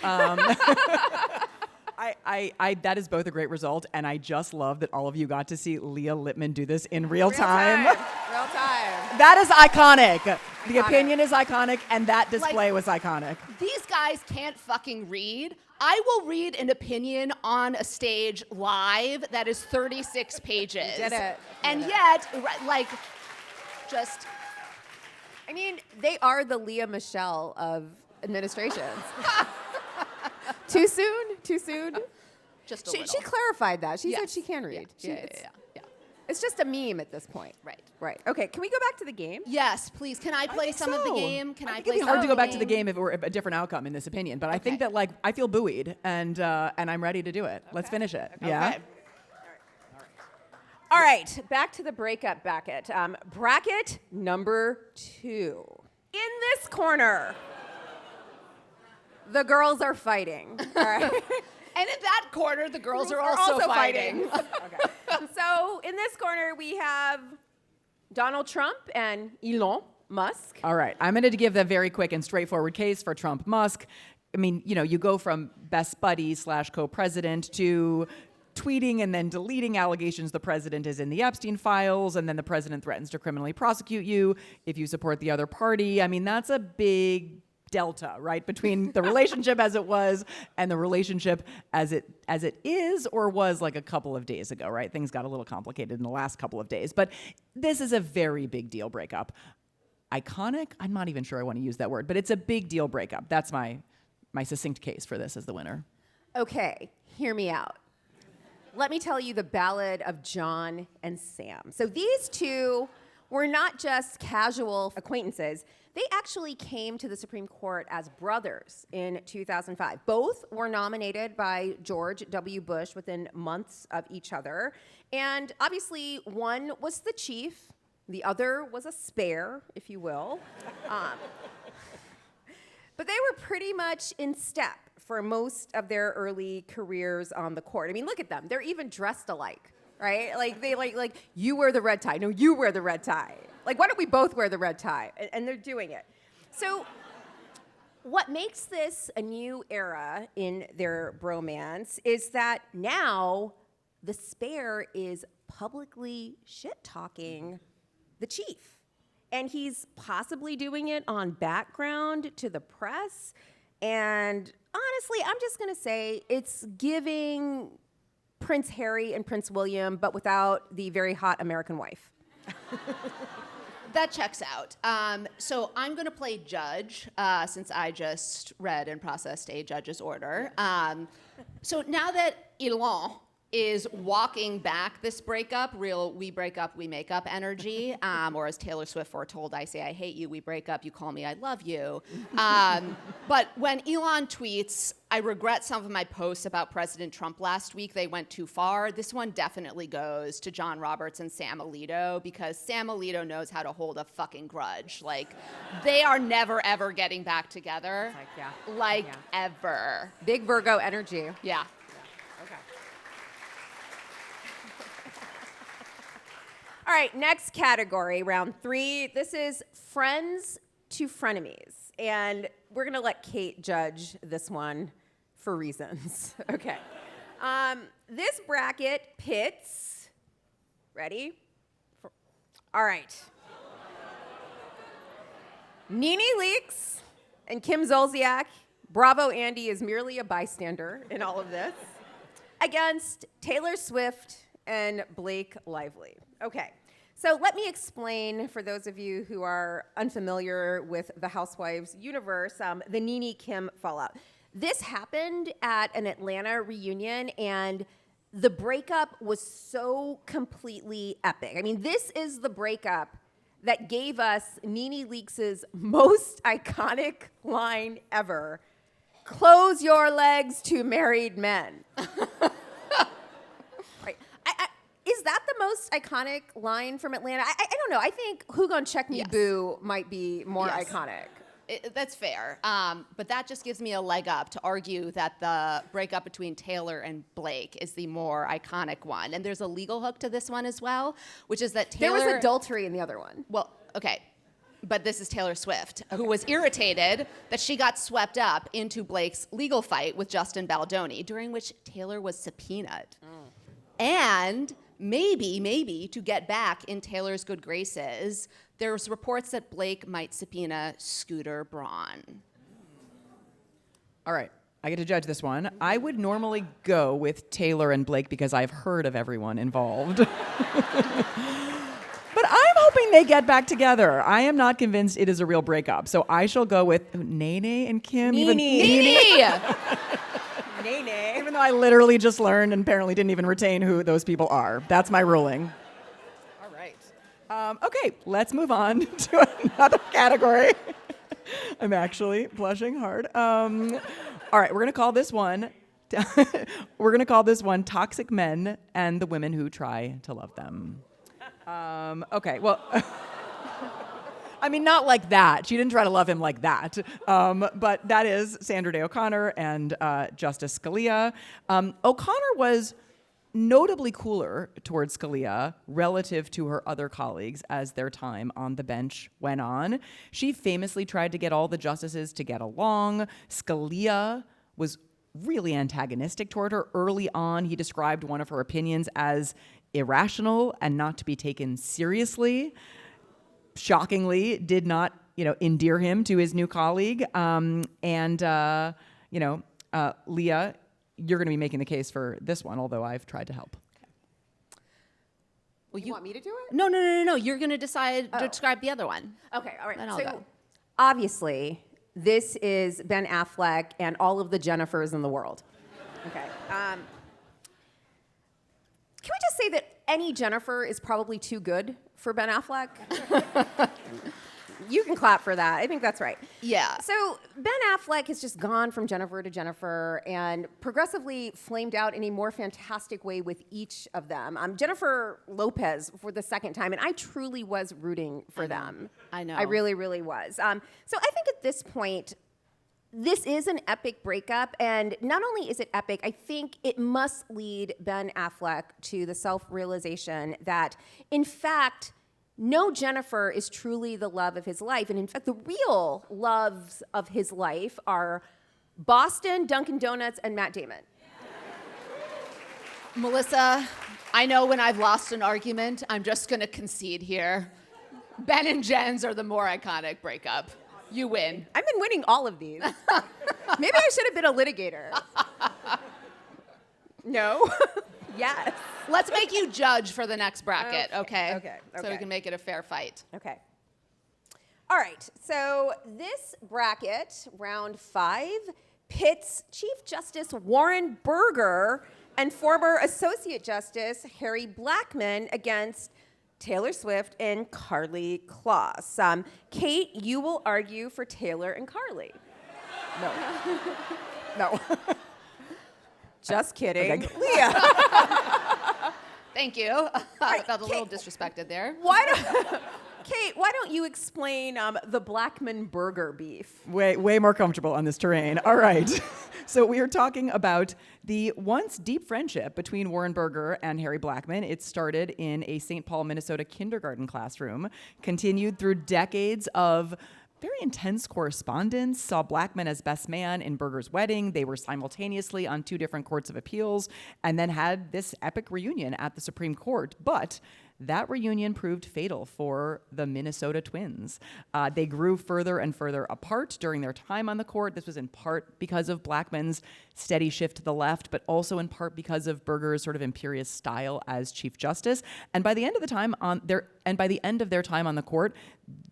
I that is both a great result, and I just love that all of you got to see Leah Lippman do this in real time. Real time. That is iconic. The opinion is iconic, and that display was iconic. These guys can't fucking read. I will read an opinion on a stage live that is 36 pages. You did it. And yet, like, just... I mean, they are the Leah Michelle of administrations. Too soon? Too soon? Just a She little. clarified that. She said Yes. she can read. Yeah. It's just a meme at this point. Right. Right. Okay, can we go back to the game? Yes, please. Can I play some of the game? Can I think play it'd be some hard of to the go back to the game? game if it were a different outcome in this opinion, but I think that like I feel buoyed and I'm ready to do it. Let's finish it. Yeah. Okay. All right, back to the breakup bracket. Bracket number 2. In this corner, the girls are fighting. All right. And in that corner, the girls are also fighting. Okay. So in this corner, we have Donald Trump and Elon Musk. All right. I'm going to give the very quick and straightforward case for Trump Musk. I mean, you know, you go from best buddy / co-president to tweeting and then deleting allegations the president is in the Epstein files, and then the president threatens to criminally prosecute you if you support the other party. I mean, that's a big delta, right, between the relationship as it was and the relationship as it is or was like a couple of days ago, right? Things got a little complicated in the last couple of days, but this is a very big deal breakup. Iconic? I'm not even sure I want to use that word, but it's a big deal breakup. That's my succinct case for this as the winner. Okay, hear me out. Let me tell you the ballad of John and Sam. So these two were not just casual acquaintances. They actually came to the Supreme Court as brothers in 2005. Both were nominated by George W. Bush within months of each other. And obviously, one was the chief, the other was a spare, if you will. But they were pretty much in step for most of their early careers on the court. I mean, look at them. They're even dressed alike, right? Like, they like you wear the red tie. No, you wear the red tie. Like, why don't we both wear the red tie? And they're doing it. So what makes this a new era in their bromance is that now the spare is publicly shit-talking the chief. and he's possibly doing it on background to the press. And honestly, I'm just gonna say it's giving Prince Harry and Prince William, but without the very hot American wife. That checks out. So I'm going to play judge since I just read and processed a judge's order. So now that Elon is walking back this breakup, real we break up, we make up energy, or as Taylor Swift foretold, I say I hate you, we break up, you call me I love you. But when Elon tweets, I regret some of my posts about President Trump last week, they went too far. This one definitely goes to John Roberts and Sam Alito, because Sam Alito knows how to hold a fucking grudge. Like, they are never ever getting back together. Ever. Big Virgo energy. Yeah. Okay. All right, next category, round 3. This is friends to frenemies. And we're going to let Kate judge this one for reasons. Okay. This bracket pits, ready? All right. Nene Leakes and Kim Zolciak, Bravo Andy is merely a bystander in all of this, against Taylor Swift and Blake Lively. Okay, so let me explain for those of you who are unfamiliar with the Housewives universe, the Nene Kim fallout. This happened at an Atlanta reunion, and the breakup was so completely epic. I mean, this is the breakup that gave us Nene Leakes' most iconic line ever: "Close your legs to married men." Right. Is that the most iconic line from Atlanta? I don't know. I think "Who Gon' Check Me, Yes. Boo" might be more Yes. iconic. That's fair. But that just gives me a leg up to argue that the breakup between Taylor and Blake is the more iconic one. And there's a legal hook to this one as well, which is that Taylor... There was adultery in the other one. Well, okay. But this is Taylor Swift, who was irritated that she got swept up into Blake's legal fight with Justin Baldoni, during which Taylor was subpoenaed. And maybe to get back in Taylor's good graces, there's reports that Blake might subpoena Scooter Braun. All right, I get to judge this one. I would normally go with Taylor and Blake because I've heard of everyone involved. But I'm hoping they get back together. I am not convinced it is a real breakup, so I shall go with Nene and Kim. Nene! Nene! Even though I literally just learned and apparently didn't even retain who those people are. That's my ruling. All right. Okay, let's move on to another category. I'm actually blushing hard. All right, we're gonna call this one "Toxic Men and the Women Who Try to Love Them." Okay, well, I mean, not like that. She didn't try to love him like that. But that is Sandra Day O'Connor and Justice Scalia. O'Connor was notably cooler towards Scalia relative to her other colleagues as their time on the bench went on. She famously tried to get all the justices to get along. Scalia was really antagonistic toward her. Early on, he described one of her opinions as irrational and not to be taken seriously. Shockingly, did not, endear him to his new colleague. Leah, you're going to be making the case for this one, although I've tried to help. Well, you want me to do it? No. You're going to decide to describe the other one. Okay, all right. Then I'll So go. obviously, this is Ben Affleck and all of the Jennifers in the world. Okay. Can we just say that any Jennifer is probably too good for Ben Affleck? You can clap for that. I think that's right. Yeah. So Ben Affleck has just gone from Jennifer to Jennifer and progressively flamed out in a more fantastic way with each of them. Jennifer Lopez for the second time, and I truly was rooting for them. I know. I really, really was. So I think at this point, this is an epic breakup, and not only is it epic, I think it must lead Ben Affleck to the self-realization that, in fact, no Jennifer is truly the love of his life. And in fact, the real loves of his life are Boston, Dunkin' Donuts, and Matt Damon. Melissa, I know when I've lost an argument, I'm just going to concede here. Ben and Jen's are the more iconic breakup. You win. I've been winning all of these. Maybe I should have been a litigator. No? Yes. Let's make you judge for the next bracket, okay? Okay. So we can make it a fair fight. Okay. All right. So this bracket, round 5, pits Chief Justice Warren Burger and former Associate Justice Harry Blackmun against Taylor Swift and Carly Kloss. Kate, you will argue for Taylor and Carly. No. No. Just kidding. Okay. Leah. Thank you. I felt a little disrespected there. Kate, why don't you explain the Blackmun Burger beef? Way more comfortable on this terrain. All right. So we are talking about the once deep friendship between Warren Burger and Harry Blackmun. It started in a St. Paul, Minnesota kindergarten classroom, continued through decades of very intense correspondence, saw Blackmun as best man in Burger's wedding. They were simultaneously on 2 different courts of appeals, and then had this epic reunion at the Supreme Court. But that reunion proved fatal for the Minnesota twins. They grew further and further apart during their time on the court. This was in part because of Blackmun's steady shift to the left, but also in part because of Burger's sort of imperious style as Chief Justice. And by the end of their time on the court,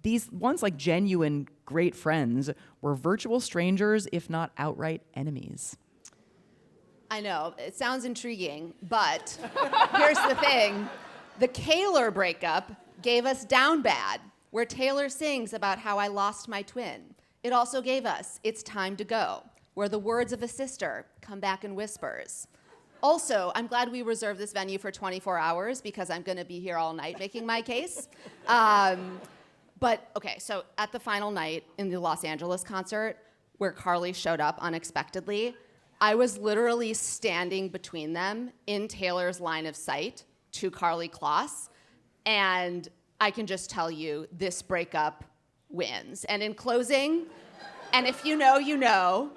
these once like genuine great friends were virtual strangers, if not outright enemies. I know, it sounds intriguing, but here's the thing. The Kaler breakup gave us Down Bad, where Taylor sings about how I lost my twin. It also gave us It's Time to Go, where the words of a sister come back in whispers. Also, I'm glad we reserved this venue for 24 hours because I'm going to be here all night making my case. But, okay, so at the final night in the Los Angeles concert, where Carly showed up unexpectedly, I was literally standing between them in Taylor's line of sight to Carly Kloss, and I can just tell you this breakup wins. And in closing, and if you know, you know,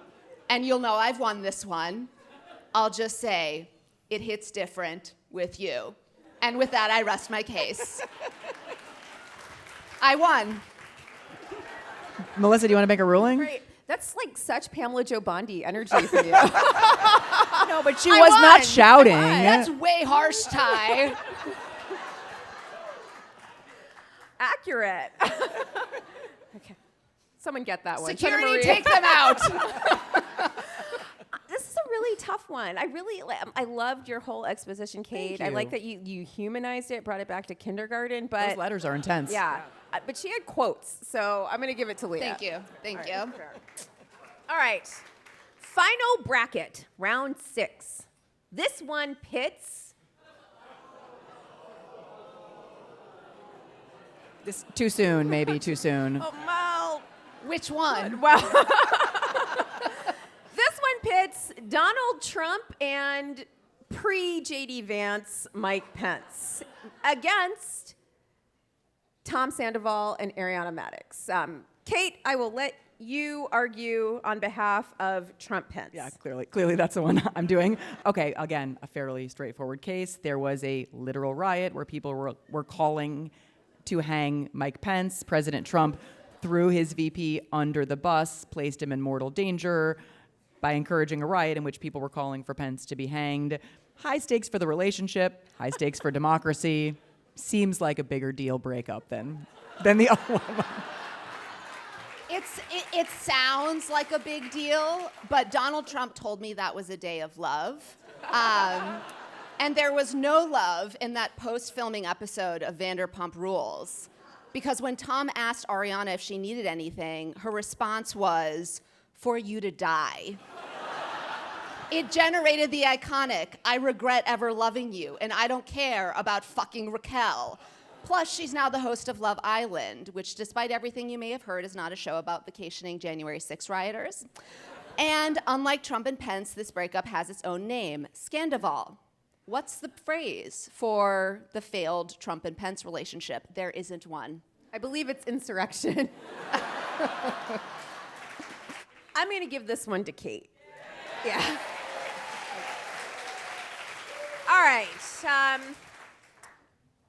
and you'll know I've won this one, I'll just say it hits different with you. And with that, I rest my case. I won. Melissa, do you want to make a ruling? Great. That's like such Pamela Jo Bondi energy for you. No, but she was not shouting. That's way harsh, Ty. Accurate. Okay. Someone get that one. Security, take them out. This is a really tough one. I loved your whole exposition, Kate. I like that you humanized it, brought it back to kindergarten. But those letters are intense. Yeah. But she had quotes, so I'm going to give it to Leah. Thank you. Thank you. Sure. All right. Final bracket, round 6. This one pits. This too soon, maybe too soon. Oh, well. Which one? Well, this one pits Donald Trump and pre-JD Vance Mike Pence against Tom Sandoval and Ariana Madix. Kate, I will let you argue on behalf of Trump Pence. Yeah, clearly that's the one I'm doing. Okay, again, a fairly straightforward case. There was a literal riot where people were calling to hang Mike Pence. President Trump threw his VP under the bus, placed him in mortal danger by encouraging a riot in which people were calling for Pence to be hanged. High stakes for the relationship, high stakes for democracy. Seems like a bigger deal breakup than the other one. It sounds like a big deal, but Donald Trump told me that was a day of love. And there was no love in that post-filming episode of Vanderpump Rules. Because when Tom asked Ariana if she needed anything, her response was, "For you to die." It generated the iconic, "I regret ever loving you, and I don't care about fucking Raquel." Plus, she's now the host of Love Island, which, despite everything you may have heard, is not a show about vacationing January 6 rioters. And unlike Trump and Pence, this breakup has its own name, Scandival. What's the phrase for the failed Trump and Pence relationship? There isn't one. I believe it's insurrection. I'm going to give this one to Kate. Yeah. All right.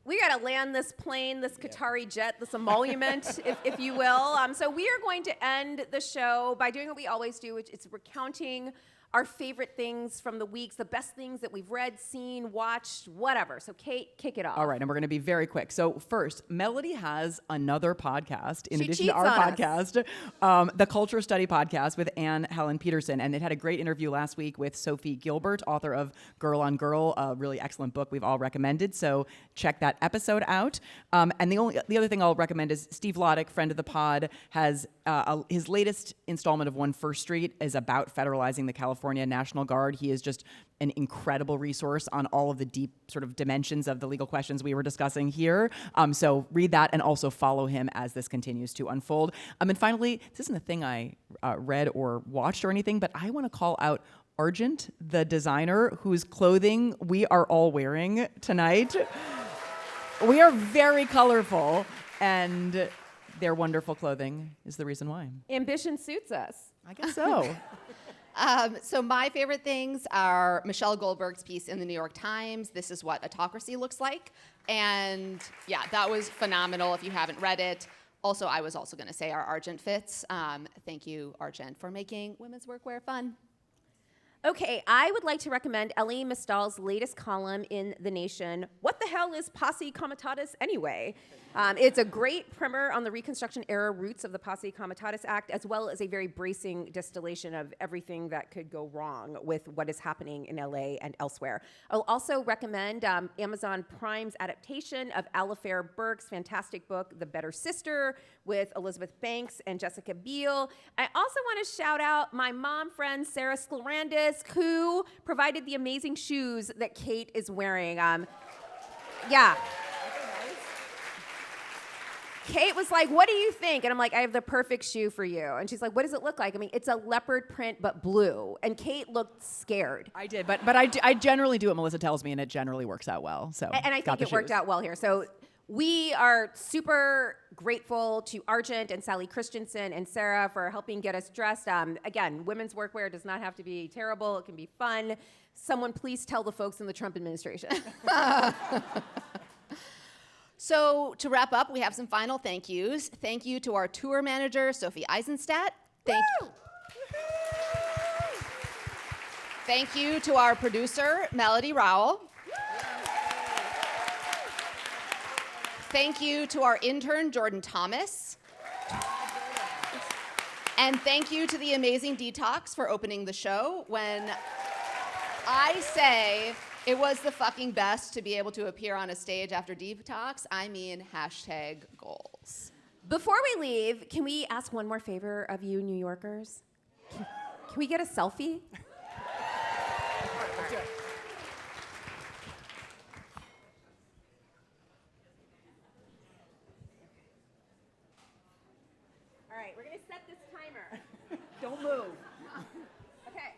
We got to land this plane, this Qatari jet, this emolument, if you will. So we are going to end the show by doing what we always do, which is recounting our favorite things from the weeks, the best things that we've read, seen, watched, whatever. So Kate, kick it off. All right, and we're going to be very quick. So first, Melody has another podcast in She addition to cheats our on podcast, the Culture Study Podcast with Anne Helen Peterson. And it had a great interview last week with Sophie Gilbert, author of Girl on Girl, a really excellent book we've all recommended. So check that episode out. And the other thing I'll recommend is Steve Vladek, friend of the pod, has his latest installment of One First Street is about federalizing the California National Guard. He is just an incredible resource on all of the deep sort of dimensions of the legal questions we were discussing here. So read that and also follow him as this continues to unfold. And finally, this isn't a thing I read or watched or anything, but I want to call out Argent, the designer whose clothing we are all wearing tonight. We are very colorful, and their wonderful clothing is the reason why. Ambition suits us. I guess so. So my favorite things are Michelle Goldberg's piece in the New York Times, This is What Autocracy Looks Like. And yeah, that was phenomenal if you haven't read it. Also, I was also going to say our Argent fits. Thank you, Argent, for making women's workwear fun. Okay, I would like to recommend Ellie Mistal's latest column in The Nation, What the Hell is Posse Comitatus Anyway? It's a great primer on the Reconstruction-era roots of the Posse Comitatus Act, as well as a very bracing distillation of everything that could go wrong with what is happening in LA and elsewhere. I'll also recommend Amazon Prime's adaptation of Alifair Burke's fantastic book, The Better Sister, with Elizabeth Banks and Jessica Biel. I also want to shout out my mom friend, Sarah Sklarandis, who provided the amazing shoes that Kate is wearing. Yeah. Kate was like, what do you think? And I'm like, I have the perfect shoe for you. And she's like, what does it look like? I mean, it's a leopard print, but blue. And Kate looked scared. I did, but I generally do what Melissa tells me, and it generally works out well. So and I think it worked out well here. So we are super grateful to Argent and Sally Christensen and Sarah for helping get us dressed. Again, women's workwear does not have to be terrible. It can be fun. Someone please tell the folks in the Trump administration. So to wrap up, we have some final thank yous. Thank you to our tour manager, Sophie Eisenstadt. Thank you to our producer, Melody Rowell. Thank you to our intern, Jordan Thomas. And thank you to the amazing Detox for opening the show. When I say it was the fucking best to be able to appear on a stage after Detox, I mean #goals. Before we leave, can we ask one more favor of you New Yorkers? Can we get a selfie? All right, we're going to set this timer. Don't move. Okay.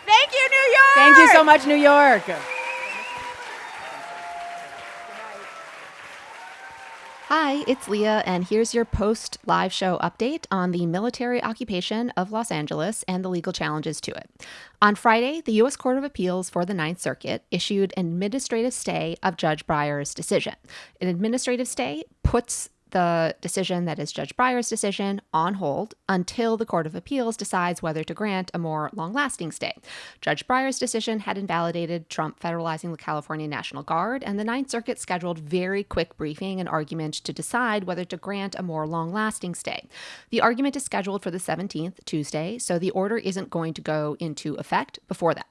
Thank you, New York! Thank you so much, New York. Hi, it's Leah, and here's your post-live show update on the military occupation of Los Angeles and the legal challenges to it. On Friday, the U.S. Court of Appeals for the Ninth Circuit issued an administrative stay of Judge Breyer's decision. An administrative stay puts the decision that is Judge Breyer's decision on hold until the Court of Appeals decides whether to grant a more long-lasting stay. Judge Breyer's decision had invalidated Trump federalizing the California National Guard, and the Ninth Circuit scheduled very quick briefing and argument to decide whether to grant a more long-lasting stay. The argument is scheduled for the 17th, Tuesday, so the order isn't going to go into effect before that.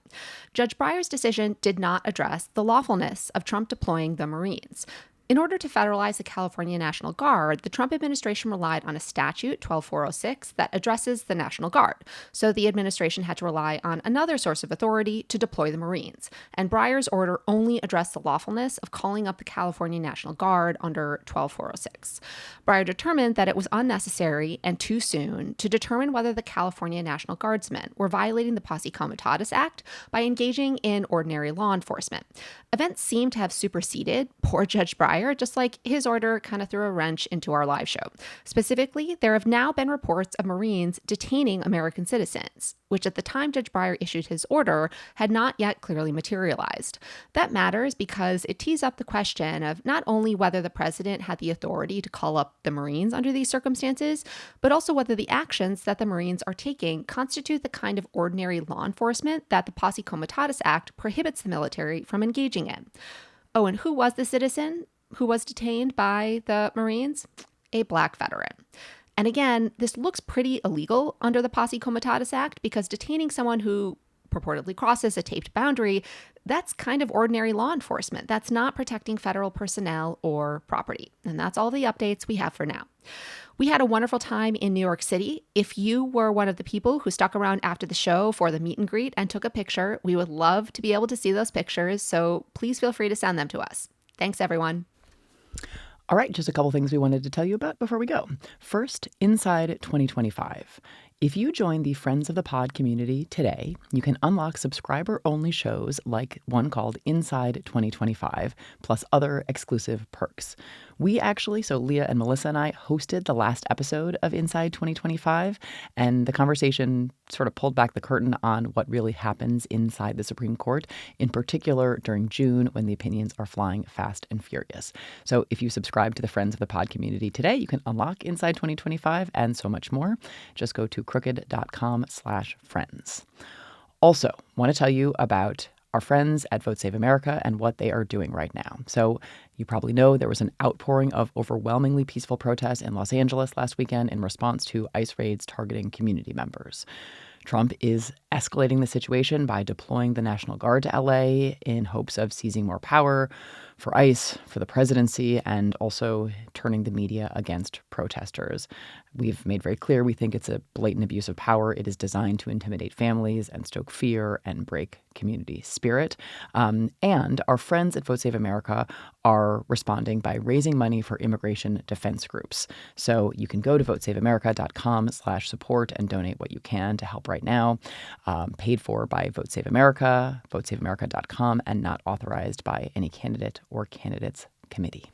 Judge Breyer's decision did not address the lawfulness of Trump deploying the Marines. In order to federalize the California National Guard, the Trump administration relied on a statute, 12406, that addresses the National Guard. So the administration had to rely on another source of authority to deploy the Marines. And Breyer's order only addressed the lawfulness of calling up the California National Guard under 12406. Breyer determined that it was unnecessary and too soon to determine whether the California National Guardsmen were violating the Posse Comitatus Act by engaging in ordinary law enforcement. Events seem to have superseded poor Judge Breyer Breyer, just like his order kind of threw a wrench into our live show. Specifically, there have now been reports of Marines detaining American citizens, which at the time Judge Breyer issued his order had not yet clearly materialized. That matters because it tees up the question of not only whether the president had the authority to call up the Marines under these circumstances, but also whether the actions that the Marines are taking constitute the kind of ordinary law enforcement that the Posse Comitatus Act prohibits the military from engaging in. Oh, and who was the citizen who was detained by the Marines? A black veteran. And again, this looks pretty illegal under the Posse Comitatus Act because detaining someone who purportedly crosses a taped boundary, that's kind of ordinary law enforcement. That's not protecting federal personnel or property. And that's all the updates we have for now. We had a wonderful time in New York City. If you were one of the people who stuck around after the show for the meet and greet and took a picture, we would love to be able to see those pictures. So please feel free to send them to us. Thanks, everyone. All right, just a couple things we wanted to tell you about before we go. First, Inside 2025. If you join the Friends of the Pod community today, you can unlock subscriber-only shows like one called Inside 2025, plus other exclusive perks. We actually, so Leah and Melissa and I, hosted the last episode of Inside 2025, and the conversation sort of pulled back the curtain on what really happens inside the Supreme Court, in particular during June when the opinions are flying fast and furious. So if you subscribe to the Friends of the Pod community today, you can unlock Inside 2025 and so much more. Just go to crooked.com/friends. Also, want to tell you about our friends at Vote Save America and what they are doing right now. So you probably know there was an outpouring of overwhelmingly peaceful protests in Los Angeles last weekend in response to ICE raids targeting community members. Trump is escalating the situation by deploying the National Guard to LA in hopes of seizing more power for ICE, for the presidency, and also turning the media against protesters. We've made very clear we think it's a blatant abuse of power. It is designed to intimidate families and stoke fear and break community spirit. And our friends at Vote Save America are responding by raising money for immigration defense groups. So you can go to votesaveamerica.com/support and donate what you can to help right now. Paid for by Vote Save America, votesaveamerica.com, and not authorized by any candidate or candidates committee.